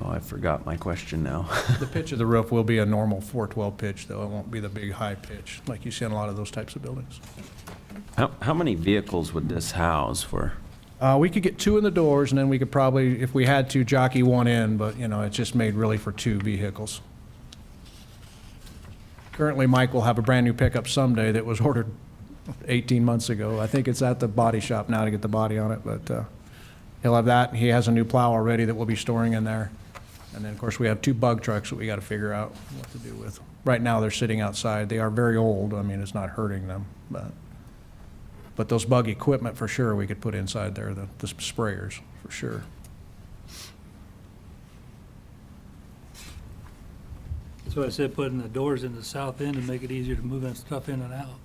I forgot my question now. The pitch of the roof will be a normal 412 pitch, though. It won't be the big high pitch like you see in a lot of those types of buildings. How many vehicles would this house for? We could get 2 in the doors, and then we could probably, if we had to, jockey 1 in, but, you know, it's just made really for 2 vehicles. Currently, Mike will have a brand-new pickup someday that was ordered 18 months ago. I think it's at the body shop now to get the body on it, but he'll have that. He has a new plow already that we'll be storing in there. And then, of course, we have 2 bug trucks that we got to figure out what to do with. Right now, they're sitting outside. They are very old. I mean, it's not hurting them, but those bug equipment, for sure, we could put inside there, the sprayers, for sure. So I said putting the doors in the south end and make it easier to move that stuff in and out.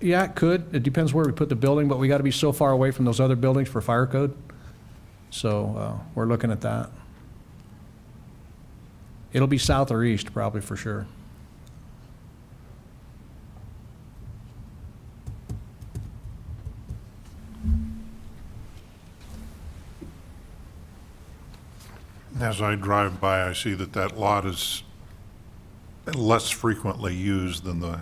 Yeah, it could. It depends where we put the building, but we got to be so far away from those other buildings for fire code. So we're looking at that. It'll be south or east, probably, for sure. As I drive by, I see that that lot is less frequently used than the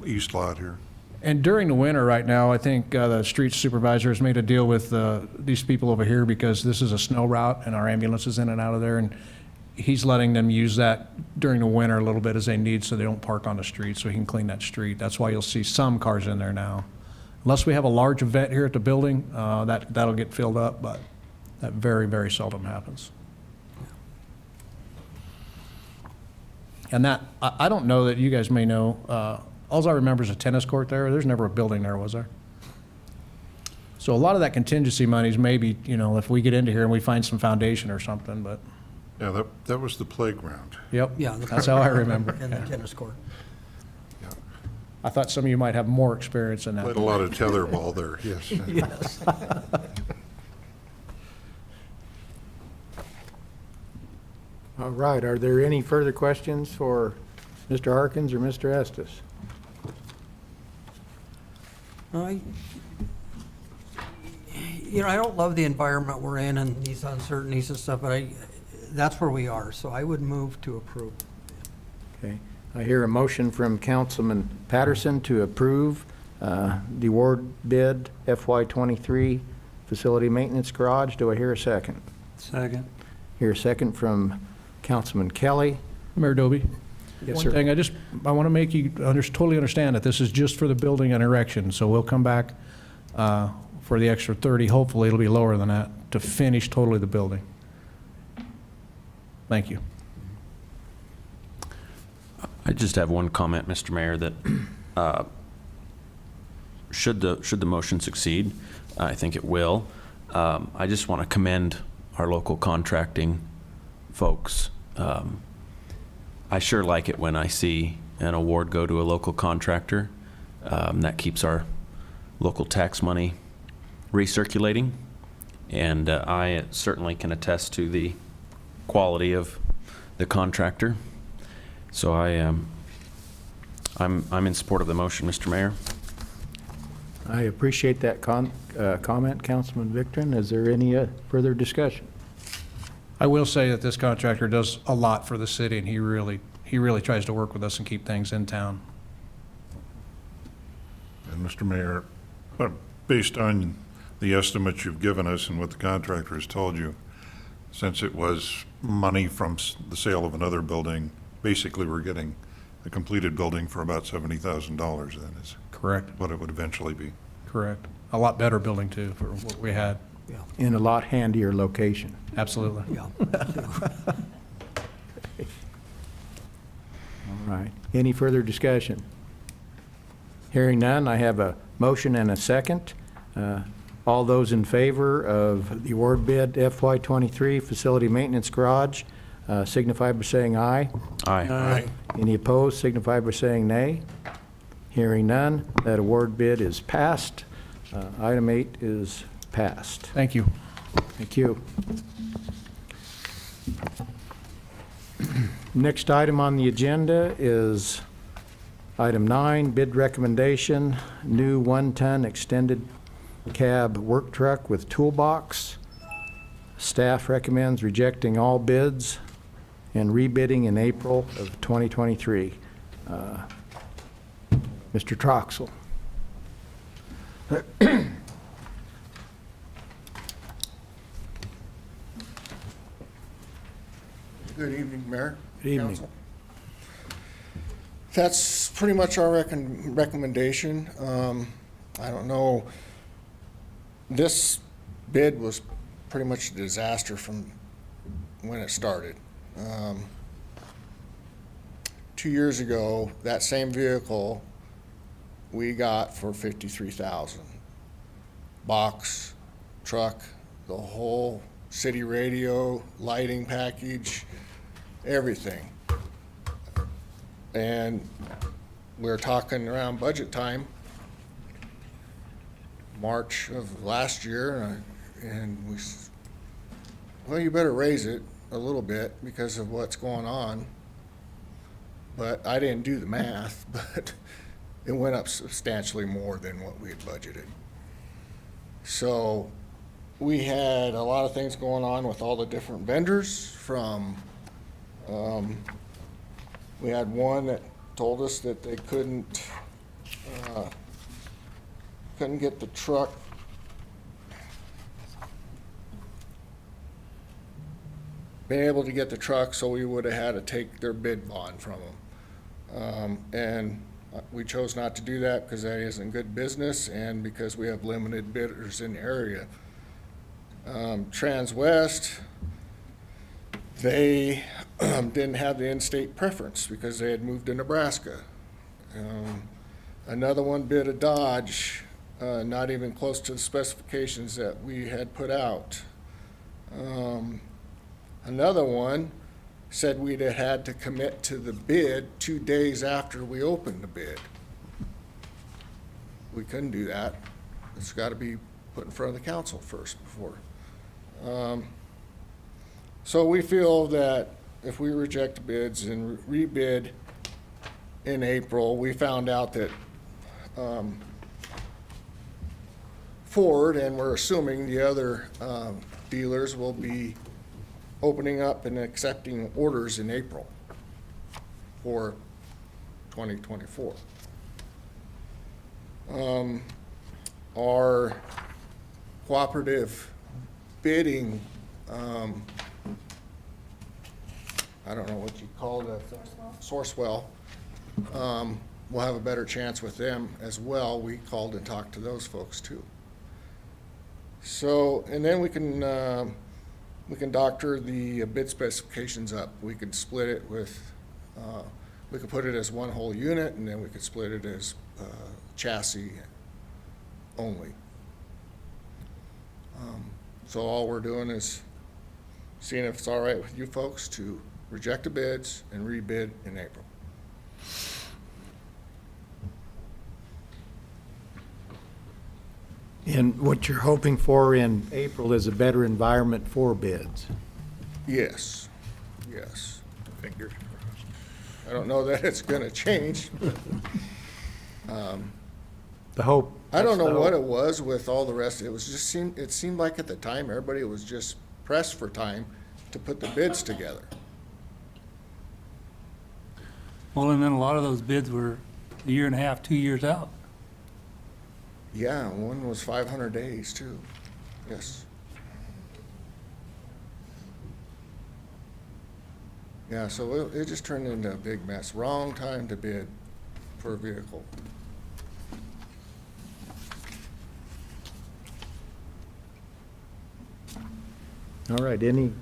east lot here. And during the winter right now, I think the street supervisor has made a deal with these people over here because this is a snow route and our ambulance is in and out of there. And he's letting them use that during the winter a little bit as they need so they don't park on the street so he can clean that street. That's why you'll see some cars in there now. Unless we have a large event here at the building, that'll get filled up, but that very, very seldom happens. And that, I don't know that you guys may know, all I remember is a tennis court there. There's never a building there, was there? So a lot of that contingency money is maybe, you know, if we get into here and we find some foundation or something, but. Yeah, that was the playground. Yep, Yeah. that's how I remember. And the tennis court. I thought some of you might have more experience in that. Played a lot of tetherball there, yes. Yes. All right, are there any further questions for Mr. Harkins or Mr. Estes? I don't love the environment we're in and these uncertainties and stuff, but that's where we are, so I would move to approve. Okay, I hear a motion from Councilman Patterson to approve the award bid FY23 Facility Maintenance Garage. Do I hear a second? Second. Hear a second from Councilman Kelly. Mayor Doby? Yes, One sir. thing, I want to make you totally understand that this is just for the building and erection, so we'll come back for the extra 30, hopefully it'll be lower than that, to finish totally the building. Thank you. I just have one comment, Mr. Mayor, that should the motion succeed, I think it will, I just want to commend our local contracting folks. I sure like it when I see an award go to a local contractor. That keeps our local tax money recirculating, and I certainly can attest to the quality of the contractor. So I'm in support of the motion, Mr. Mayor. I appreciate that comment, Councilman Victorin. Is there any further discussion? I will say that this contractor does a lot for the city, and he really tries to work with us and keep things in town. And Mr. Mayor, based on the estimates you've given us and what the contractor has told you, since it was money from the sale of another building, basically we're getting a completed building for about $70,000 then is Correct, what it would eventually be. correct. A lot better building too for what we had. Yeah, In a lot handier location. Absolutely. yeah. All right. Any further discussion? Hearing none, I have a motion and a second. All those in favor of the award bid FY23 Facility Maintenance Garage signify by saying aye. Aye. Any opposed signify by saying nay. Hearing none, that award bid is passed. Item 8 is passed. Thank you. Thank you. Next item on the agenda is item 9, bid recommendation, new 1-ton extended cab work truck with toolbox. Staff recommends rejecting all bids and rebidding in April of 2023. Mr. Troxel. Good evening, Mayor. Good evening. Council. That's pretty much our recommendation. I don't know, this bid was pretty much a disaster from when it started. 2 years ago, that same vehicle we got for $53,000. Box, truck, the whole city radio, lighting package, everything. And we're talking around budget time, March of last year, and well, you better raise it a little bit because of what's going on. But I didn't do the math, but it went up substantially more than what we had budgeted. So we had a lot of things going on with all the different vendors from, we had one that told us that they couldn't get the truck been able to get the truck, so we would have had to take their bid bond from them. And we chose not to do that because that isn't good business and because we have limited bidders in the area. Transwest, they didn't have the in-state preference because they had moved to Nebraska. Another one bid a Dodge, not even close to the specifications that we had put out. Another one said we'd have had to commit to the bid 2 days after we opened the bid. We couldn't do that. It's got to be put in front of the council first before. So we feel that if we reject the bids and rebid in April, we found out that Ford, and we're assuming the other dealers will be opening up and accepting orders in April for 2024. Our cooperative bidding, I don't know what you call it, Sourcewell, we'll have a better chance with them as well. We called and talked to those folks too. So, and then we can doctor the bid specifications up. We could split it with, we could put it as one whole unit, and then we could split it as chassis only. So all we're doing is seeing if it's all right with you folks to reject the bids and rebid in April. And what you're hoping for in April is a better environment for bids. Yes, yes. I don't know that it's gonna change. The hope. I don't know what it was with all the rest. It was just it seemed like at the time, everybody was just pressed for time to put the bids together. Well, and then a lot of those bids were a year and a half, 2 years out. Yeah, one was 500 days too. Yes. Yeah, so it just turned into a big mess. Wrong time to bid for a vehicle. All right, any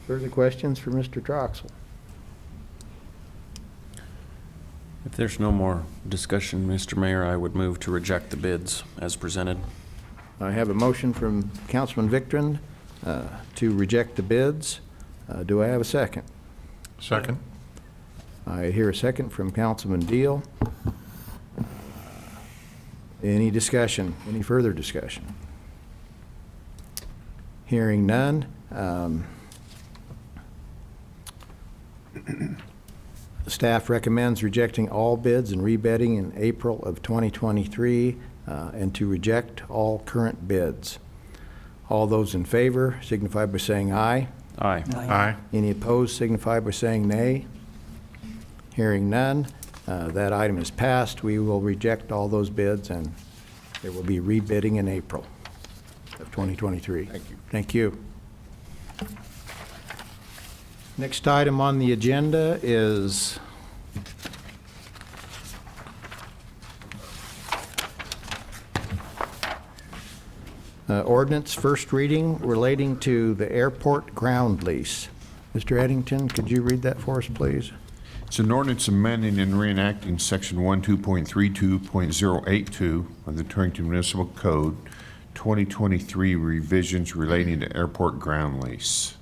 further questions for Mr. Troxel? If there's no more discussion, Mr. Mayor, I would move to reject the bids as presented. I have a motion from Councilman Victorine to reject the bids. Do I have a second? Second? I hear a second from Councilman Deal. Any discussion, any further discussion? Hearing none. Staff recommends rejecting all bids and rebidding in April of 2023 and to reject all current bids. All those in favor signify by saying aye. Aye. Aye. Any opposed signify by saying nay. Hearing none, that item is passed. We will reject all those bids, and there will be rebidding in April of 2023. Thank you. Thank you. Next item on the agenda is ordinance first reading relating to the airport ground lease. Mr. Eddington, could you read that for us, please? It's an ordinance amending and reenacting Section 12.32.082 of the Torrington Municipal Code, 2023 revisions relating to airport ground lease.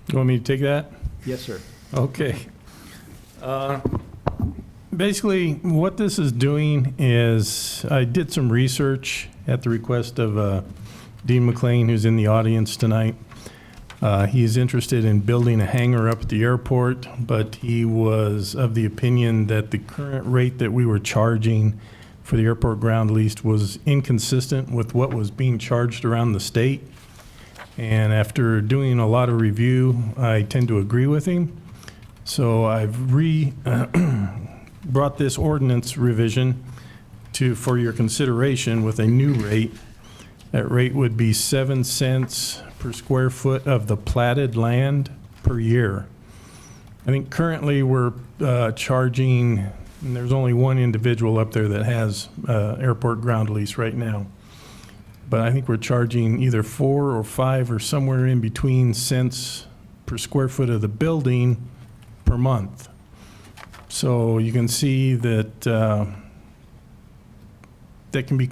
You want me to take that? Yes, sir. Okay. Basically, what this is doing is, I did some research at the request of Dean McLean, who's in the audience tonight. He's interested in building a hangar up at the airport, but he was of the opinion that the current rate that we were charging for the airport ground lease was inconsistent with what was being charged around the state. And after doing a lot of review, I tend to agree with him. So I've brought this ordinance revision for your consideration with a new rate. That rate would be 7 cents per square foot of the platted land per year. I think currently we're charging, and there's only one individual up there that has airport ground lease right now. But I think we're charging either 4 or 5 or somewhere in between cents per square foot of the building per month. So you can see that that can be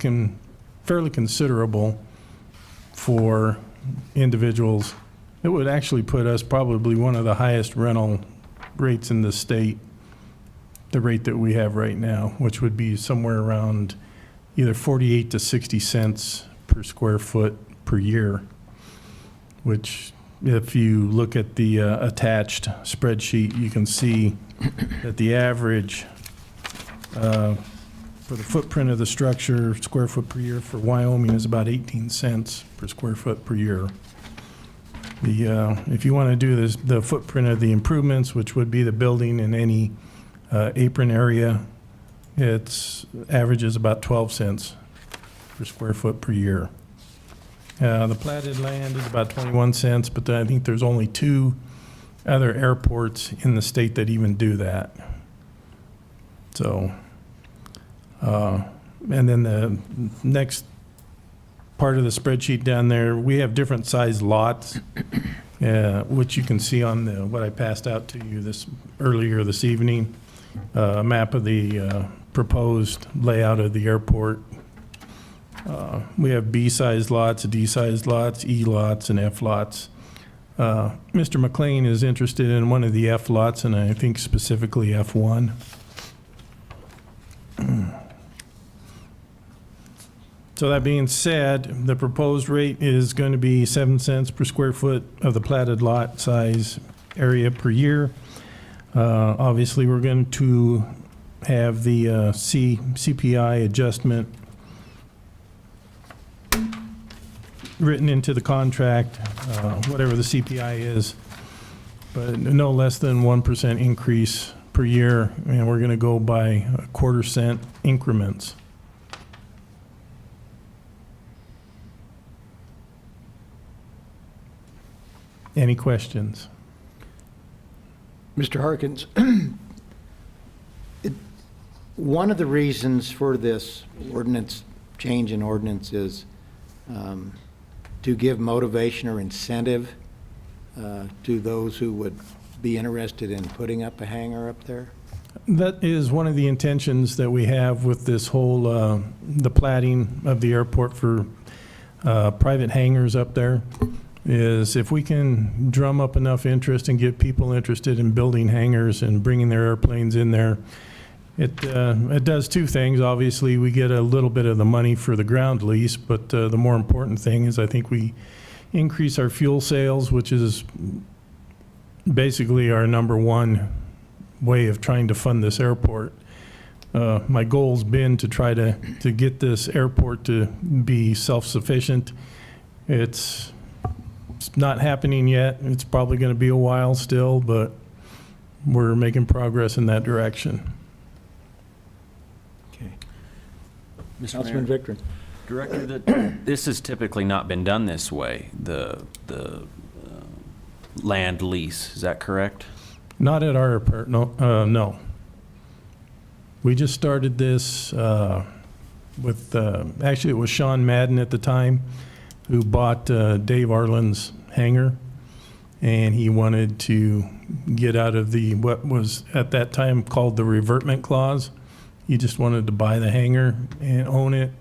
fairly considerable for individuals. It would actually put us probably one of the highest rental rates in the state, the rate that we have right now, which would be somewhere around either 48 to 60 cents per square foot per year, which if you look at the attached spreadsheet, you can see that the average for the footprint of the structure, square foot per year for Wyoming is about 18 cents per square foot per year. If you want to do this, the footprint of the improvements, which would be the building and any apron area, its average is about 12 cents per square foot per year. The platted land is about 21 cents, but I think there's only 2 other airports in the state that even do that. So, and then the next part of the spreadsheet down there, we have different size lots, which you can see on what I passed out to you earlier this evening, a map of the proposed layout of the airport. We have B-sized lots, D-sized lots, E lots, and F lots. Mr. McLean is interested in one of the F lots, and I think specifically F1. So that being said, the proposed rate is going to be 7 cents per square foot of the platted lot size area per year. Obviously, we're going to have the CPI adjustment written into the contract, whatever the CPI is, but no less than 1% increase per year, and we're going to go by a quarter-cent increments. Any questions? Mr. Harkins, one of the reasons for this ordinance, change in ordinance is to give motivation or incentive to those who would be interested in putting up a hangar up there? That is one of the intentions that we have with this whole, the platting of the airport for private hangars up there, is if we can drum up enough interest and get people interested in building hangars and bringing their airplanes in there, it does two things. Obviously, we get a little bit of the money for the ground lease, but the more important thing is I think we increase our fuel sales, which is basically our number one way of trying to fund this airport. My goal's been to try to get this airport to be self-sufficient. It's not happening yet. It's probably going to be a while still, but we're making progress in that direction. Okay. Mr. Councilman Mayor. Victor. Director, this has typically not been done this way, the land lease, is that correct? Not at our airport, no. We just started this with, actually it was Sean Madden at the time who bought Dave Arlen's hangar, and he wanted to get out of the, what was at that time called the revertment clause. He just wanted to buy the hangar and own it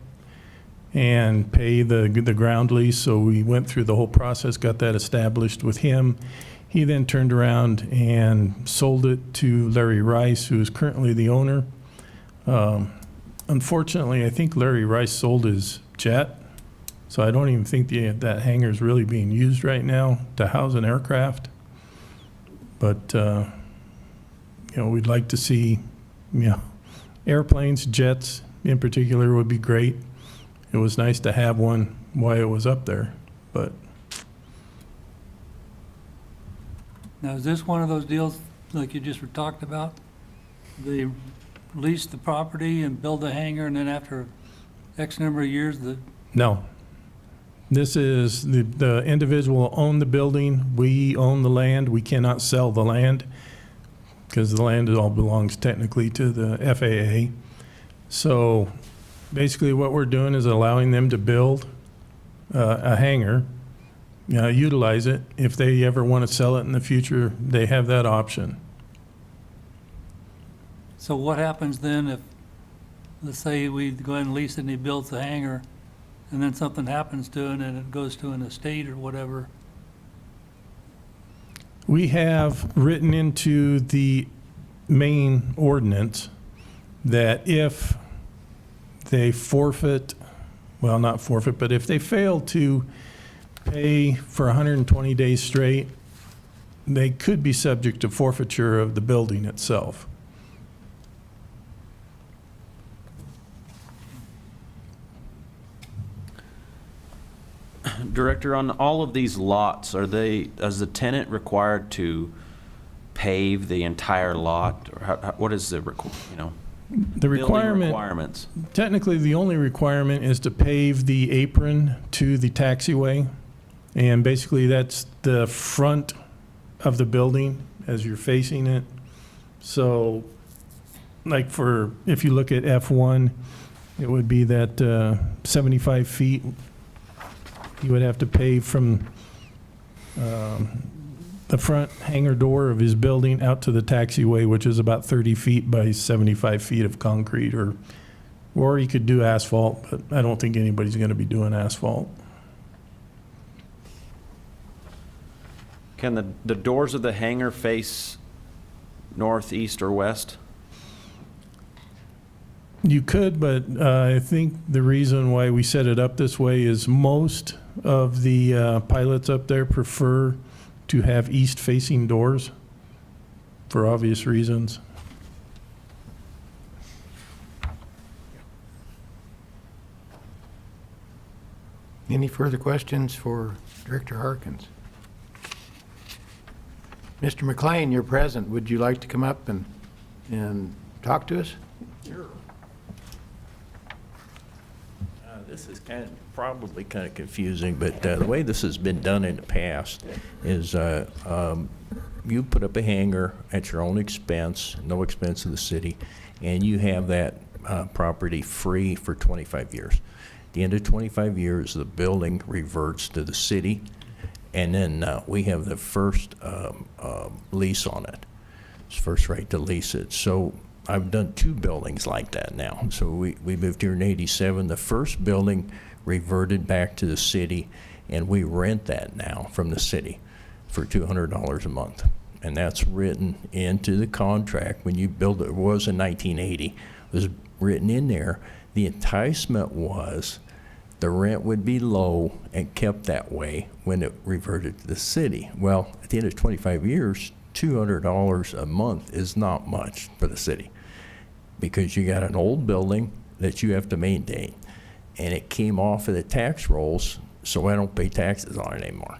and pay the ground lease. So we went through the whole process, got that established with him. He then turned around and sold it to Larry Rice, who is currently the owner. Unfortunately, I think Larry Rice sold his jet, so I don't even think that hangar is really being used right now to house an aircraft. But we'd like to see, airplanes, jets in particular would be great. It was nice to have one while it was up there, but. Now, is this one of those deals like you just were talking about? They lease the property and build a hangar, and then after X number of years, No. This is, the individual own the building, we own the land, we cannot sell the land because the land all belongs technically to the FAA. So basically what we're doing is allowing them to build a hangar, utilize it. If they ever want to sell it in the future, they have that option. So what happens then if, let's say we go ahead and lease it and he builds the hangar, and then something happens to it and it goes to an estate or whatever? We have written into the main ordinance that if they forfeit, well, not forfeit, but if they fail to pay for 120 days straight, they could be subject to forfeiture of the building itself. Director, on all of these lots, is the tenant required to pave the entire lot? Or what is the, The building requirement, requirements? technically the only requirement is to pave the apron to the taxiway. And basically that's the front of the building as you're facing it. So like if you look at F1, it would be that 75 feet. You would have to pave from the front hangar door of his building out to the taxiway, which is about 30 feet by 75 feet of concrete, or you could do asphalt, but I don't think anybody's going to be doing asphalt. Can the doors of the hangar face north, east, or west? You could, but I think the reason why we set it up this way is most of the pilots up there prefer to have east-facing doors for obvious reasons. Any further questions for Director Harkins? Mr. McLean, you're present. Would you like to come up and talk to us? Sure. This is probably kind of confusing, but the way this has been done in the past is you put up a hangar at your own expense, no expense of the city, and you have that property free for 25 years. At the end of 25 years, the building reverts to the city, and then we have the first lease on it. It's first right to lease it. So I've done 2 buildings like that now. So we moved here in '87. The first building reverted back to the city, and we rent that now from the city for $200 a month. And that's written into the contract when you build it. It was in 1980. It was written in there. The enticement was the rent would be low and kept that way when it reverted to the city. Well, at the end of 25 years, $200 a month is not much for the city because you got an old building that you have to maintain, and it came off of the tax rolls, so I don't pay taxes on it anymore.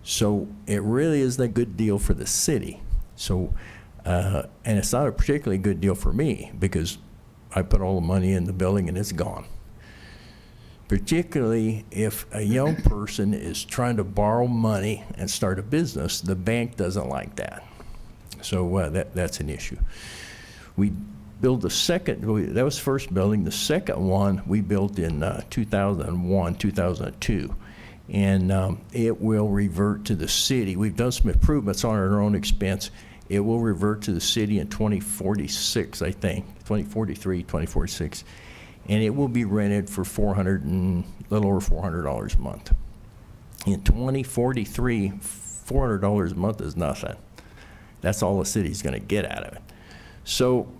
So it really isn't a good deal for the city. So, and it's not a particularly good deal for me because I put all the money in the building and it's gone. Particularly if a young person is trying to borrow money and start a business, the bank doesn't like that. So that's an issue. We built the second, that was the first building. The second one we built in 2001, 2002. And it will revert to the city. We've done some improvements on our own expense. It will revert to the city in 2046, I think, 2043, 2046. And it will be rented for little over $400 a month. In 2043, $400 a month is nothing. That's all the city's going to get out of it. So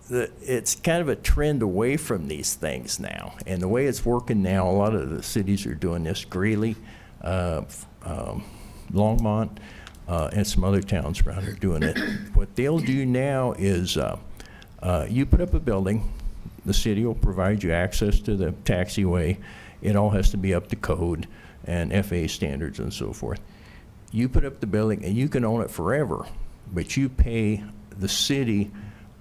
it's kind of a trend away from these things now. And the way it's working now, a lot of the cities are doing this. Greeley, Longmont, and some other towns around are doing it. What they'll do now is you put up a building. The city will provide you access to the taxiway. It all has to be up to code and FAA standards and so forth. You put up the building and you can own it forever, but you pay the city,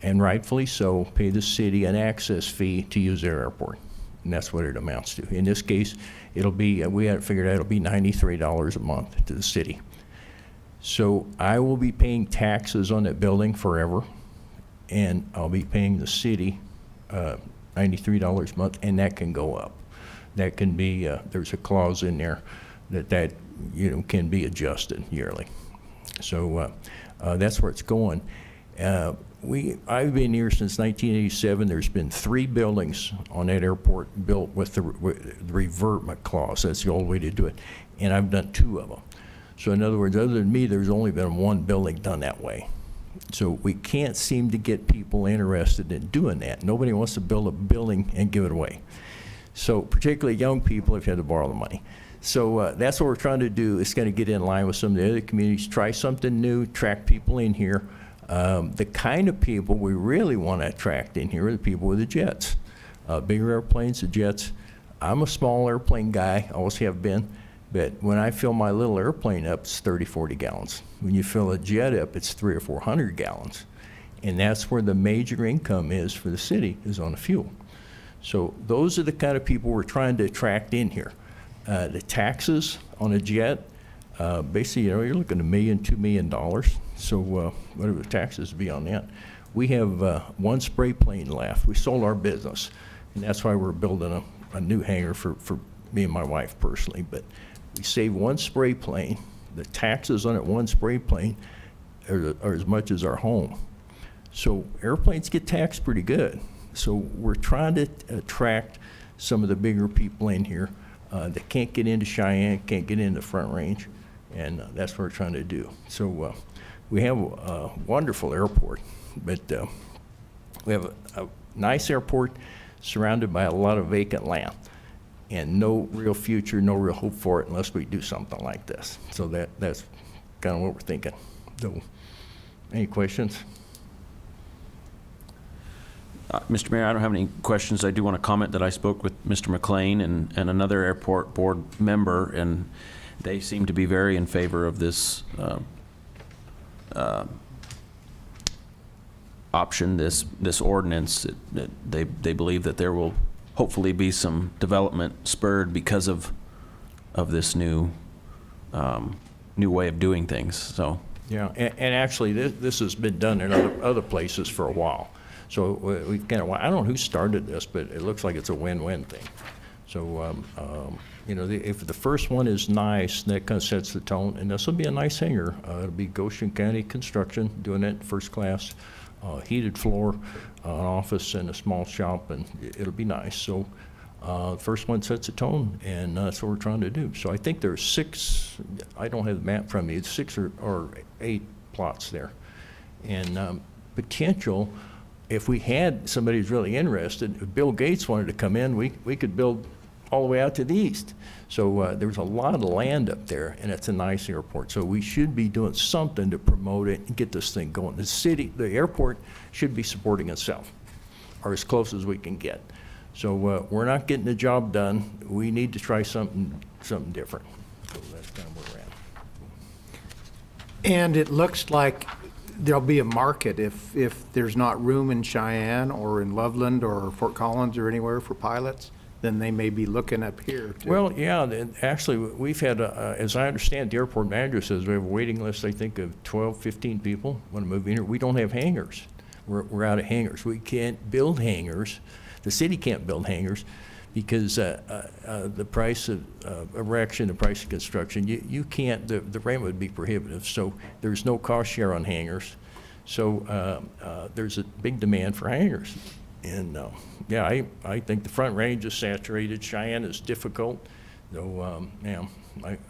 and rightfully so, pay the city an access fee to use their airport. And that's what it amounts to. In this case, it'll be, we had it figured out, it'll be $93 a month to the city. So I will be paying taxes on that building forever, and I'll be paying the city $93 a month, and that can go up. That can be, there's a clause in there that can be adjusted yearly. So that's where it's going. I've been here since 1987. There's been 3 buildings on that airport built with the revertment clause. That's the old way to do it. And I've done 2 of them. So in other words, other than me, there's only been 1 building done that way. So we can't seem to get people interested in doing that. Nobody wants to build a building and give it away. So particularly young people, if you had to borrow the money. So that's what we're trying to do, is kind of get in line with some of the other communities, try something new, attract people in here. The kind of people we really want to attract in here are the people with the jets. Bigger airplanes, the jets. I'm a small airplane guy, always have been, but when I fill my little airplane up, it's 30, 40 gallons. When you fill a jet up, it's 300 or 400 gallons. And that's where the major income is for the city, is on the fuel. So those are the kind of people we're trying to attract in here. The taxes on a jet, basically, you're looking at $1 million, $2 million. So whatever the taxes be on that. We have 1 spray plane left. We sold our business, and that's why we're building a new hangar for me and my wife personally. But we saved 1 spray plane. The taxes on that 1 spray plane are as much as our home. So airplanes get taxed pretty good. So we're trying to attract some of the bigger people in here that can't get into Cheyenne, can't get into the Front Range, and that's what we're trying to do. So we have a wonderful airport, but we have a nice airport surrounded by a lot of vacant land, and no real future, no real hope for it unless we do something like this. So that's kind of what we're thinking. So, any questions? Mr. Mayor, I don't have any questions. I do want to comment that I spoke with Mr. McLean and another airport board member, and they seem to be very in favor of this option, this ordinance. They believe that there will hopefully be some development spurred because of this new way of doing things. So. Yeah, and actually, this has been done in other places for a while. So we kind of, I don't know who started this, but it looks like it's a win-win thing. So, you know, if the first one is nice, that kind of sets the tone, and this will be a nice hangar. It'll be Goshen County Construction doing it first class, heated floor, an office and a small shop, and it'll be nice. So first one sets the tone, and that's what we're trying to do. So I think there's 6, I don't have the map from me, it's 6 or 8 plots there. And potential, if we had somebody who's really interested, if Bill Gates wanted to come in, we could build all the way out to the east. So there's a lot of land up there, and it's a nice airport. So we should be doing something to promote it and get this thing going. The city, the airport should be supporting itself, or as close as we can get. So we're not getting the job done. We need to try something different. So that's kind of where we're at. And it looks like there'll be a market if there's not room in Cheyenne or in Loveland or Fort Collins or anywhere for pilots, then they may be looking up here too. Well, yeah, actually, we've had, as I understand, the airport manager says we have a waiting list, I think, of 12, 15 people want to move in here. We don't have hangars. We're out of hangars. We can't build hangars. The city can't build hangars because the price of erection, the price of construction, you can't, the rent would be prohibitive. So there's no cost share on hangars. So there's a big demand for hangars. And yeah, I think the Front Range is saturated. Cheyenne is difficult. Though, yeah,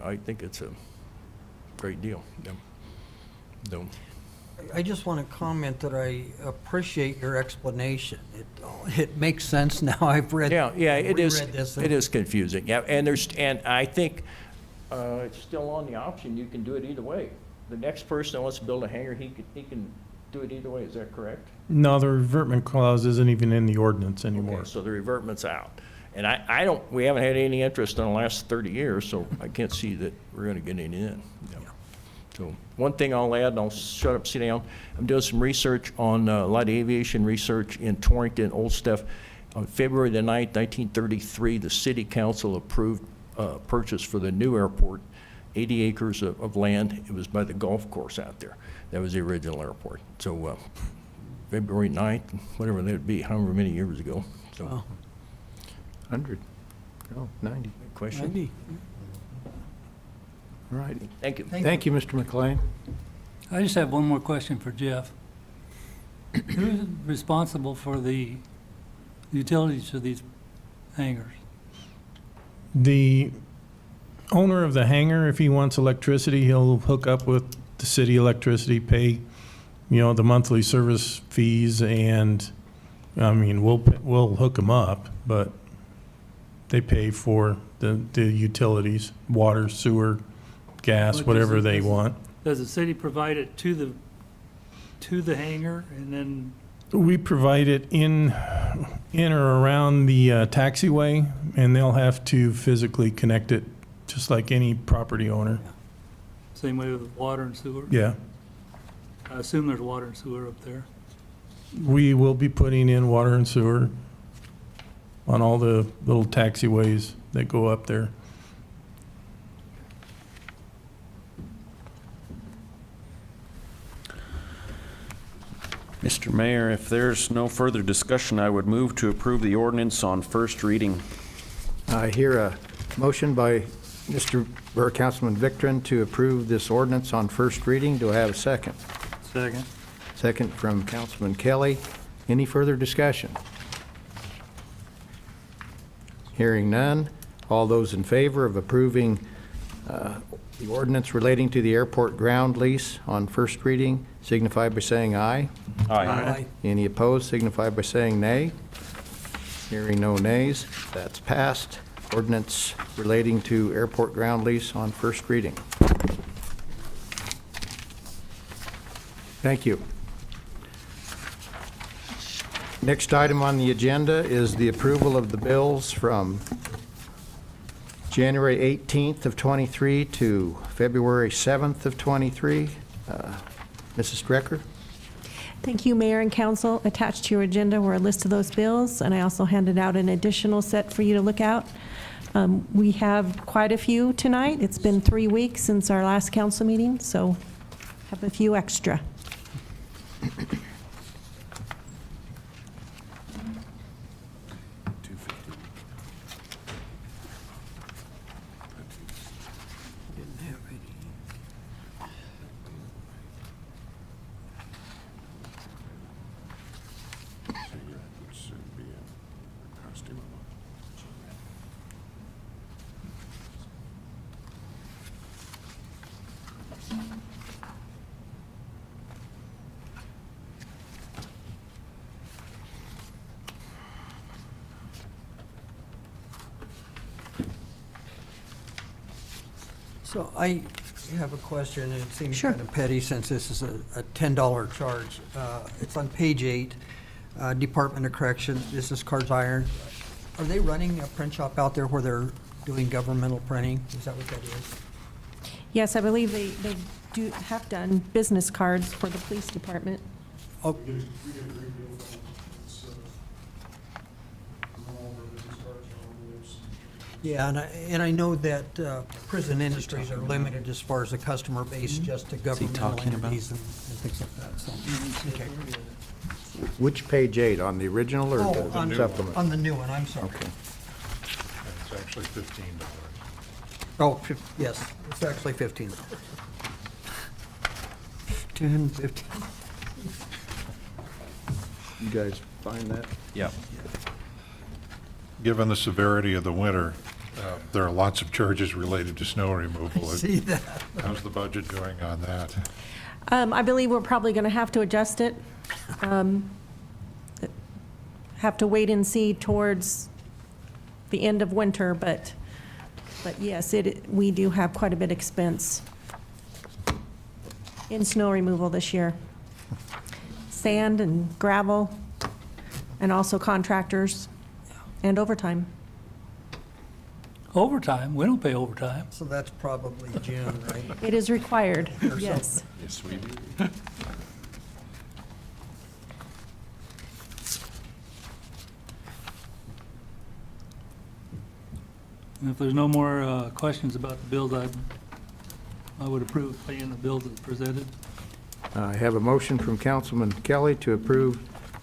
I think it's a great deal. Yeah. So, I just want to comment that I appreciate your explanation. It makes sense now. I've read. Yeah, it is. This It is confusing. Yeah, and I think it's still on the option. You can do it either way. The next person that wants to build a hangar, he can do it either way. Is that correct? No, the revertment clause isn't even in the ordinance anymore. Okay, so the revertment's out. And we haven't had any interest in the last 30 years, so I can't see that we're going to get any in. Yeah. So one thing I'll add, and I'll shut up, sit down. I'm doing some research on a lot of aviation research in Torrington, old stuff. On February the 9th, 1933, the city council approved purchase for the new airport, 80 acres of land. It was by the golf course out there. That was the original airport. So February 9th, whatever that would be, however many years ago. So, 100, 90. Question? 90. All righty. Thank you. Thank you, Mr. McLean. I just have one more question for Jeff. Who's responsible for the utilities of these hangars? The owner of the hangar, if he wants electricity, he'll hook up with the city electricity, pay, the monthly service fees, and, I mean, we'll hook them up, but they pay for the utilities, water, sewer, gas, Well, whatever they want. Does the city provide it to the hangar, and then, We provide it in or around the taxiway, and they'll have to physically connect it, just like any property owner. same way with water and sewer? Yeah. I assume there's water and sewer up there. We will be putting in water and sewer on all the little taxiways that go up there. Mr. Mayor, if there's no further discussion, I would move to approve the ordinance on first reading. I hear a motion by Borough Councilman Victorine to approve this ordinance on first reading. Do I have a second? Second. Second from Councilman Kelly. Any further discussion? Hearing none. All those in favor of approving the ordinance relating to the airport ground lease on first reading signify by saying aye. Aye. Any opposed signify by saying nay. Hearing no nays, that's passed. Ordinance relating to airport ground lease on first reading. Thank you. Next item on the agenda is the approval of the bills from January 18th of '23 to February 7th of '23. Mrs. Strecker? Thank you, Mayor and Council. Attached to your agenda were a list of those bills, and I also handed out an additional set for you to look out. We have quite a few tonight. It's been 3 weeks since our last council meeting, so have a few extra. So I have a question, and it seems Sure. kind of petty since this is a $10 charge. It's on page 8, Department of Corrections, Business Cards Iron. Are they running a print shop out there where they're doing governmental printing? Is that what that is? Yes, I believe they have done business cards for the police department. Oh, yeah, and I know that prison industries are limited as far as the customer base, just to governmental entities and things like that, so. Okay. Which page 8, on the original or Oh, the on supplement? on the new one, I'm sorry. Okay. It's actually $15. Oh, yes, it's actually $15. 10, 15. You guys find that? Yeah. Given the severity of the winter, there are lots of charges related to snow I removal. see that. How's the budget doing on that? I believe we're probably going to have to adjust it. Have to wait and see towards the end of winter, but yes, we do have quite a bit of expense in snow removal this year. Sand and gravel, and also contractors, and overtime. Overtime, we don't pay overtime. So that's probably June, right? It is required, yes. Yes, we do. And if there's no more questions about the bills, I would approve paying the bills as presented. I have a motion from Councilman Kelly to approve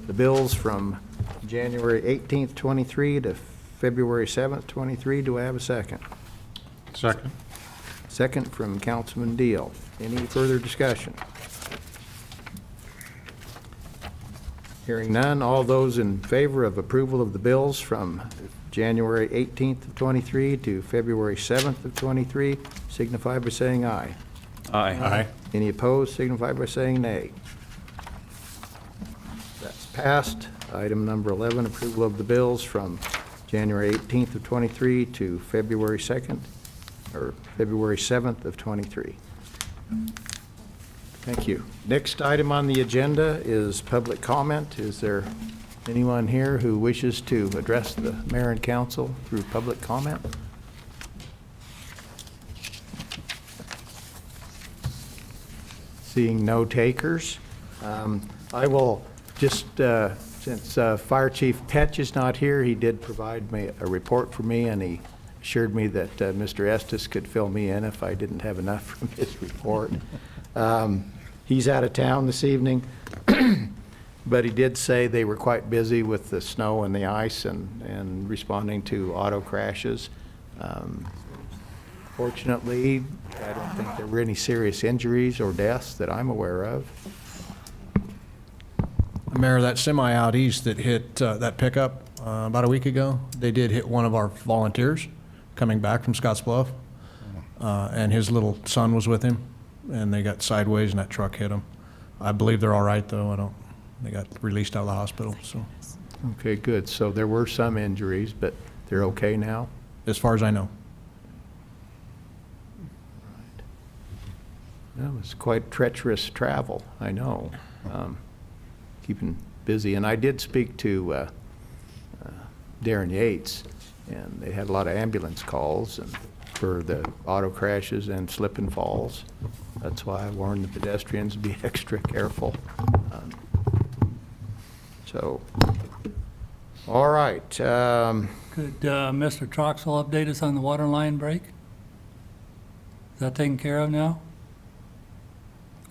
the bills from January 18th, '23 to February 7th, '23. Do I have a second? Second. Second from Councilman Deal. Any further discussion? Hearing none, all those in favor of approval of the bills from January 18th of '23 to February 7th of '23 signify by saying aye. Aye. Any opposed signify by saying nay. That's passed. Item number 11, approval of the bills from January 18th of '23 to February 2nd, or February 7th of '23. Thank you. Next item on the agenda is public comment. Is there anyone here who wishes to address the mayor and council through public comment? Seeing no takers, I will just, since Fire Chief Petch is not here, he did provide me a report for me, and he assured me that Mr. Estes could fill me in if I didn't have enough from his report. He's out of town this evening, but he did say they were quite busy with the snow and the ice and responding to auto crashes. Fortunately, I don't think there were any serious injuries or deaths that I'm aware of. Mayor, that semi out east that hit that pickup about a week ago, they did hit one of our volunteers coming back from Scottsbluff, and his little son was with him, and they got sideways and that truck hit them. I believe they're all right, though. They got released out of the hospital, so. Okay, good. So there were some injuries, but they're okay now? As far as I know. That was quite treacherous travel, I know. Keeping busy. And I did speak to Darren Yates, and they had a lot of ambulance calls and for the auto crashes and slip and falls. That's why I warned the pedestrians to be extra careful. So, all right. Could Mr. Troxel update us on the water line break? Is that taken care of now?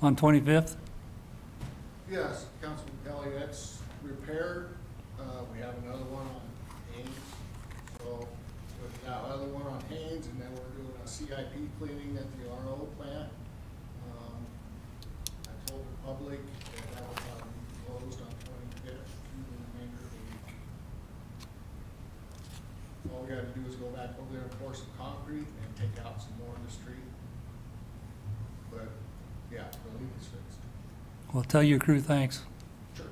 On 25th? Yes, Councilman Kelly, that's repaired. We have another one on Haynes. So with that other one on Haynes, and then we're doing a CIP cleaning at the RO plant. I told the public that that will probably be closed on 25th through the remainder of the week. All we gotta do is go back over there and pour some concrete and take out some more in the street. But, yeah, the leak is fixed. Well, tell your crew thanks. Sure.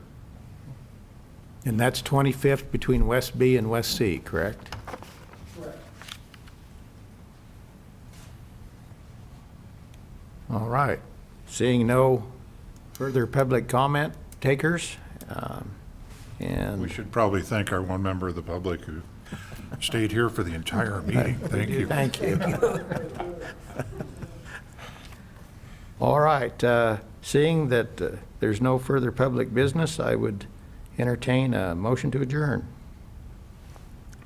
And that's 25th between West B and West C, correct? Correct. All right. Seeing no further public comment takers, and We should probably thank our one member of the public who stayed here for the entire meeting. Thank you. Thank you. All right. Seeing that there's no further public business, I would entertain a motion to adjourn.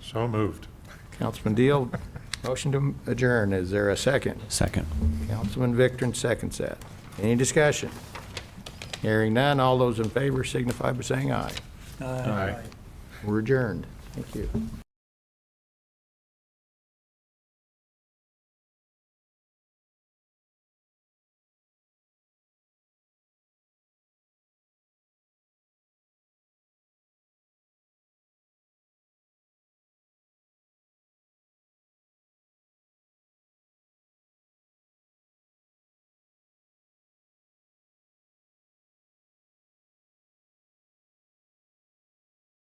So moved. Councilman Deal, motion to adjourn. Is there a second? Second. Councilman Victor seconds that. Any discussion? Hearing none, all those in favor signify by saying aye. Aye. We're adjourned. Thank you.